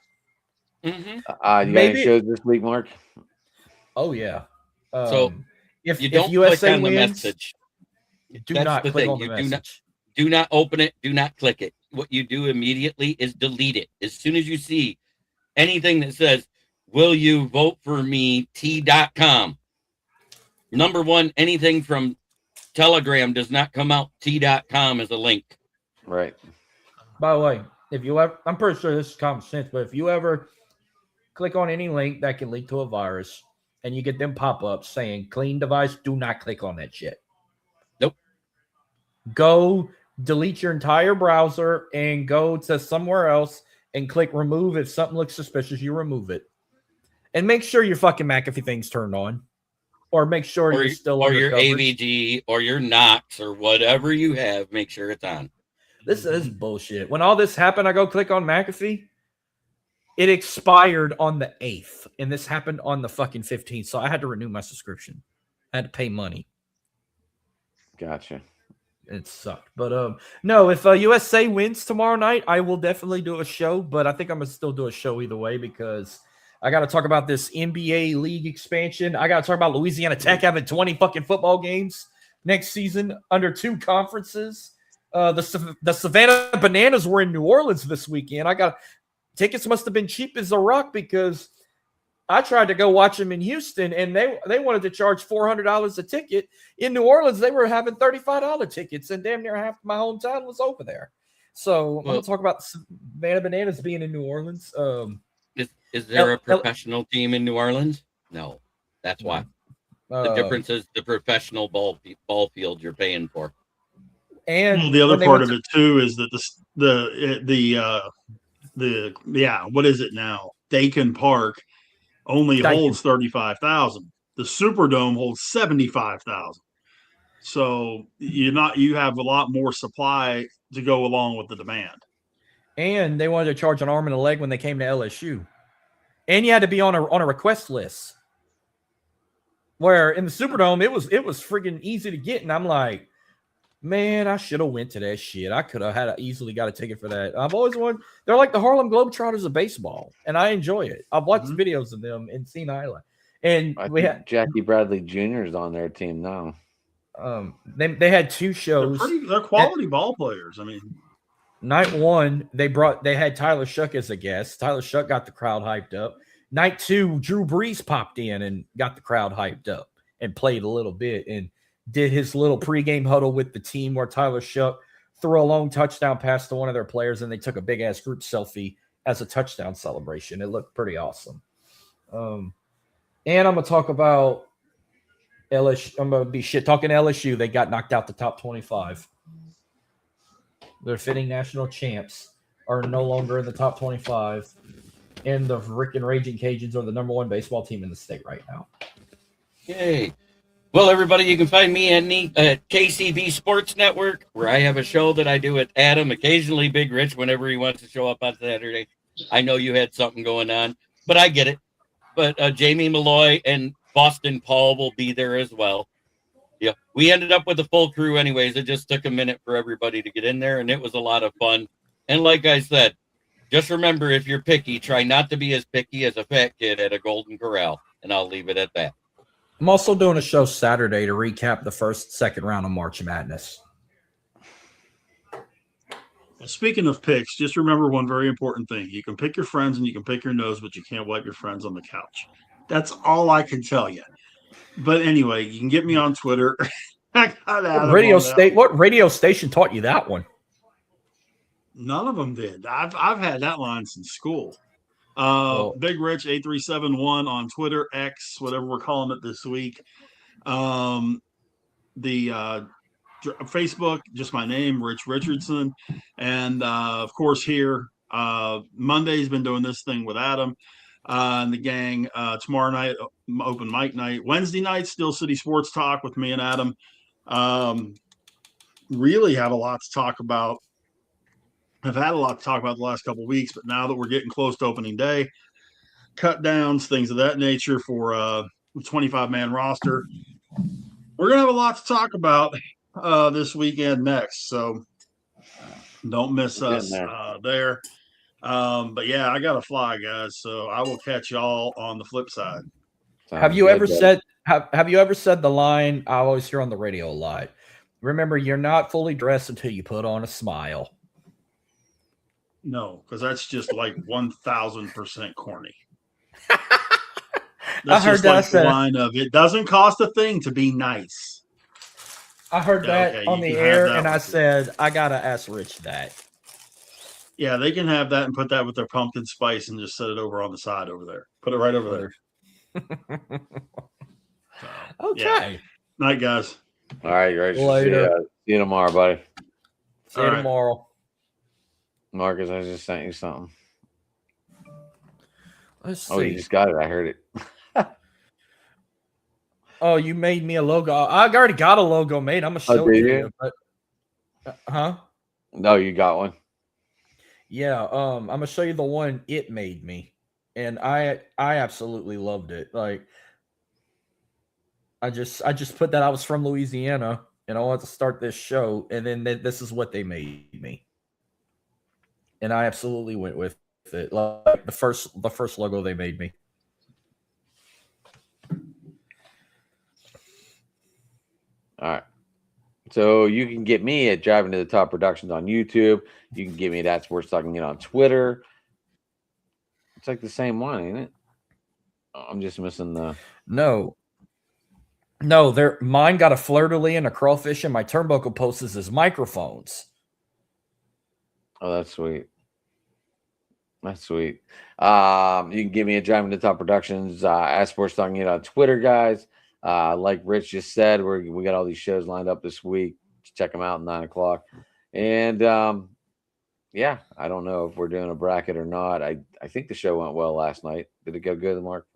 [SPEAKER 5] Mm-hmm.
[SPEAKER 1] you got
[SPEAKER 4] Maybe-
[SPEAKER 1] any shows this week, Mark?
[SPEAKER 4] Oh yeah.
[SPEAKER 5] So,
[SPEAKER 4] if
[SPEAKER 5] You don't
[SPEAKER 4] USA
[SPEAKER 5] click on the
[SPEAKER 4] wins,
[SPEAKER 5] message.
[SPEAKER 4] do
[SPEAKER 5] That's
[SPEAKER 4] not
[SPEAKER 5] the
[SPEAKER 4] click
[SPEAKER 5] thing.
[SPEAKER 4] on the
[SPEAKER 5] You do not-
[SPEAKER 4] message.
[SPEAKER 5] Do not open it. Do not click it. What you do immediately is delete it. As soon as you see anything that says, will you vote for me, t.com. Number one, anything from Telegram does not come out t.com as a link.
[SPEAKER 1] Right.
[SPEAKER 4] By the way, if you ever, I'm pretty sure this is common sense, but if you ever click on any link that can lead to a virus and you get them pop-ups saying clean device, do not click on that shit.
[SPEAKER 5] Nope.
[SPEAKER 4] Go delete your entire browser and go to somewhere else and click remove. If something looks suspicious, you remove it. And make sure your fucking McAfee thing's turned on. Or make sure
[SPEAKER 5] Or,
[SPEAKER 4] you're still
[SPEAKER 5] or
[SPEAKER 4] under
[SPEAKER 5] your
[SPEAKER 4] coverage.
[SPEAKER 5] AVG or your Knox or whatever you have, make sure it's on.
[SPEAKER 4] This is bullshit. When all this happened, I go click on McAfee. It expired on the 8th, and this happened on the fucking 15th. So I had to renew my subscription. I had to pay money.
[SPEAKER 1] Gotcha.
[SPEAKER 4] It sucked. But no, if USA wins tomorrow night, I will definitely do a show. But I think I'm gonna still do a show either way because I got to talk about this NBA league expansion. I got to talk about Louisiana Tech having 20 fucking football games next season under 2 conferences. The Savannah Bananas were in New Orleans this weekend. Tickets must have been cheap as a rock because I tried to go watch them in Houston and they wanted to charge $400 a ticket. In New Orleans, they were having $35 tickets, and damn near half my hometown was over there. So I'm going to talk about the Savannah Bananas being in New Orleans.
[SPEAKER 5] Is there a professional team in New Orleans? No. That's why. The difference is the professional ball field you're paying for.
[SPEAKER 4] And
[SPEAKER 3] the other part of it too is that what is it now? Dakin Park only holds 35,000. The Superdome holds 75,000. So you have a lot more supply to go along with the demand. And
[SPEAKER 4] they wanted to charge an arm and a leg when they came to LSU. And you had to be on a request list. Where in the Superdome it was freaking easy to get, and I'm like, man, I should have went to that shit. I could have easily got a ticket for that. I've always wanted. They're like the Harlem Globetrotters of baseball, and I enjoy it. I've watched videos of them and seen highlights. And
[SPEAKER 1] I think Jackie Bradley Jr. is on their team now.
[SPEAKER 4] They had 2 shows.
[SPEAKER 3] They're quality ball players. I mean,
[SPEAKER 4] night 1 they had Tyler Shuck as a guest. Tyler Shuck got the crowd hyped up. Night 2, Drew Brees popped in and got the crowd hyped up and played a little bit and did his little pregame huddle with the team where Tyler Shuck threw a long touchdown pass to one of their players, and they took a big ass group selfie as a touchdown celebration. It looked pretty awesome. And I'm gonna talk about LSU. I'm gonna be talking LSU. They got knocked out the top 25. Their defending national champs are no longer in the top 25. And the frickin' Raging Cajuns are the number 1 baseball team in the state right now.
[SPEAKER 5] Yay. Well, everybody, you can find me at KCB Sports Network, where I have a show that I do with Adam, occasionally Big Rich, whenever he wants to show up on Saturday. I know you had something going on, but I get it. But Jamie Malloy and Boston Paul will be there as well. Yeah, we ended up with a full crew anyways. It just took a minute for everybody to get in there, and it was a lot of fun. And like I said, just remember, if you're picky, try not to be as picky as a fat kid at a Golden Corral, and I'll leave it at that.
[SPEAKER 4] I'm also doing a show Saturday to recap the second round of March Madness.
[SPEAKER 3] Speaking of picks, just remember one very important thing. You can pick your friends and you can pick your nose, but you can't wipe your friends on the couch. That's all I can tell you. But anyway, you can get me on Twitter. I got Adam
[SPEAKER 4] What radio station taught you that one?
[SPEAKER 3] None of them did. I've had that line since school. Big Rich 8371 on Twitter, X, whatever we're calling it this week. The Facebook, just my name, Rich Richardson, and of course here Monday's been doing this thing with Adam and the gang. Tomorrow night, open mic night. Wednesday night, Steel City Sports Talk with me and Adam. Really have a lot to talk about. I've had a lot to talk about the last couple of weeks, but now that we're getting close to opening day, cut downs, things of that nature for the 25-man roster, we're gonna have a lot to talk about this weekend next. So don't miss us there. But yeah, I gotta fly, guys. So I will catch y'all on the flip side.
[SPEAKER 4] Have you ever said the line I always hear on the radio a lot? Remember, you're not fully dressed until you put on a smile.
[SPEAKER 3] No, because that's just like 1,000% corny.
[SPEAKER 4] I heard that
[SPEAKER 3] the line of it doesn't cost a thing to be nice.
[SPEAKER 4] I heard that on the air, and I said, I gotta ask Rich that.
[SPEAKER 3] Yeah, they can have that and put that with their pumpkin spice and just set it over on the side over there. Put it right over there.
[SPEAKER 4] Okay.
[SPEAKER 3] Yeah. Night, guys.
[SPEAKER 1] All right, guys.
[SPEAKER 4] Later.
[SPEAKER 1] See you tomorrow, buddy.
[SPEAKER 4] See you tomorrow.
[SPEAKER 1] Marcus, I just sent you something.
[SPEAKER 4] Let's see.
[SPEAKER 1] Oh, you just got it. I heard it.
[SPEAKER 4] Oh, you made me a logo. I already got a logo made. I'm gonna show it to you. But, huh?
[SPEAKER 1] No, you got one.
[SPEAKER 4] Yeah. I'm gonna show you the one it made me, and I absolutely loved it. Like, I just put that I was from Louisiana and I wanted to start this show, and then this is what they made me, and I absolutely went with it. Like the first logo they made me.
[SPEAKER 1] All right. So you can get me at Driving to the Top Productions on YouTube. You can get me at That Sports Talking It on Twitter. It's like the same one, ain't it? I'm just missing the.
[SPEAKER 4] No, mine got a fleur-de-lis and a crawfish, and my turnbuckle post is his microphones.
[SPEAKER 1] Oh, that's sweet. That's sweet. You can get me at Driving to the Top Productions, at Sports Talking It on Twitter, guys. Like Rich just said, we got all these shows lined up this week. Check them out at 9 o'clock. And yeah, I don't know if we're doing a bracket or not. I think the show went well last night. Did it go good, Mark?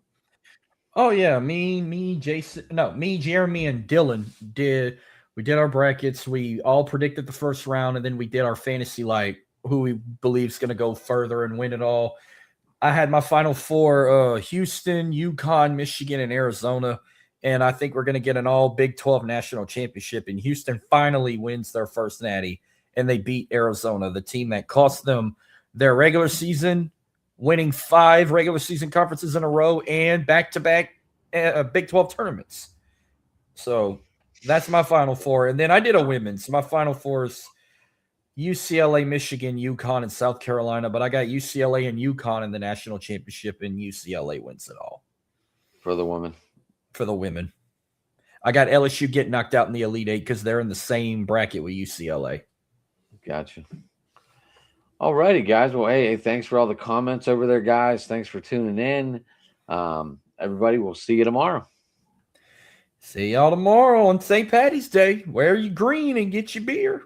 [SPEAKER 4] Oh yeah, me, Jason, no, me, Jeremy, and Dylan did our brackets. We all predicted the first round, and then we did our fantasy, like who we believe is going to go further and win it all. I had my final four: Houston, UConn, Michigan, and Arizona. And I think we're going to get an all Big 12 national championship. And Houston finally wins their first natty, and they beat Arizona, the team that cost them their regular season, winning 5 regular season conferences in a row and back-to-back Big 12 tournaments. So that's my final four. And then I did a women's. My final four is UCLA, Michigan, UConn, and South Carolina. But I got UCLA and UConn in the national championship, and UCLA wins it all.
[SPEAKER 1] For the women.
[SPEAKER 4] For the women. I got LSU getting knocked out in the Elite Eight because they're in the same bracket with UCLA.
[SPEAKER 1] Gotcha. All righty, guys. Well, hey, thanks for all the comments over there, guys. Thanks for tuning in. Everybody, we'll see you tomorrow.
[SPEAKER 4] See y'all tomorrow on St. Patty's Day. Wear your green and get your beer.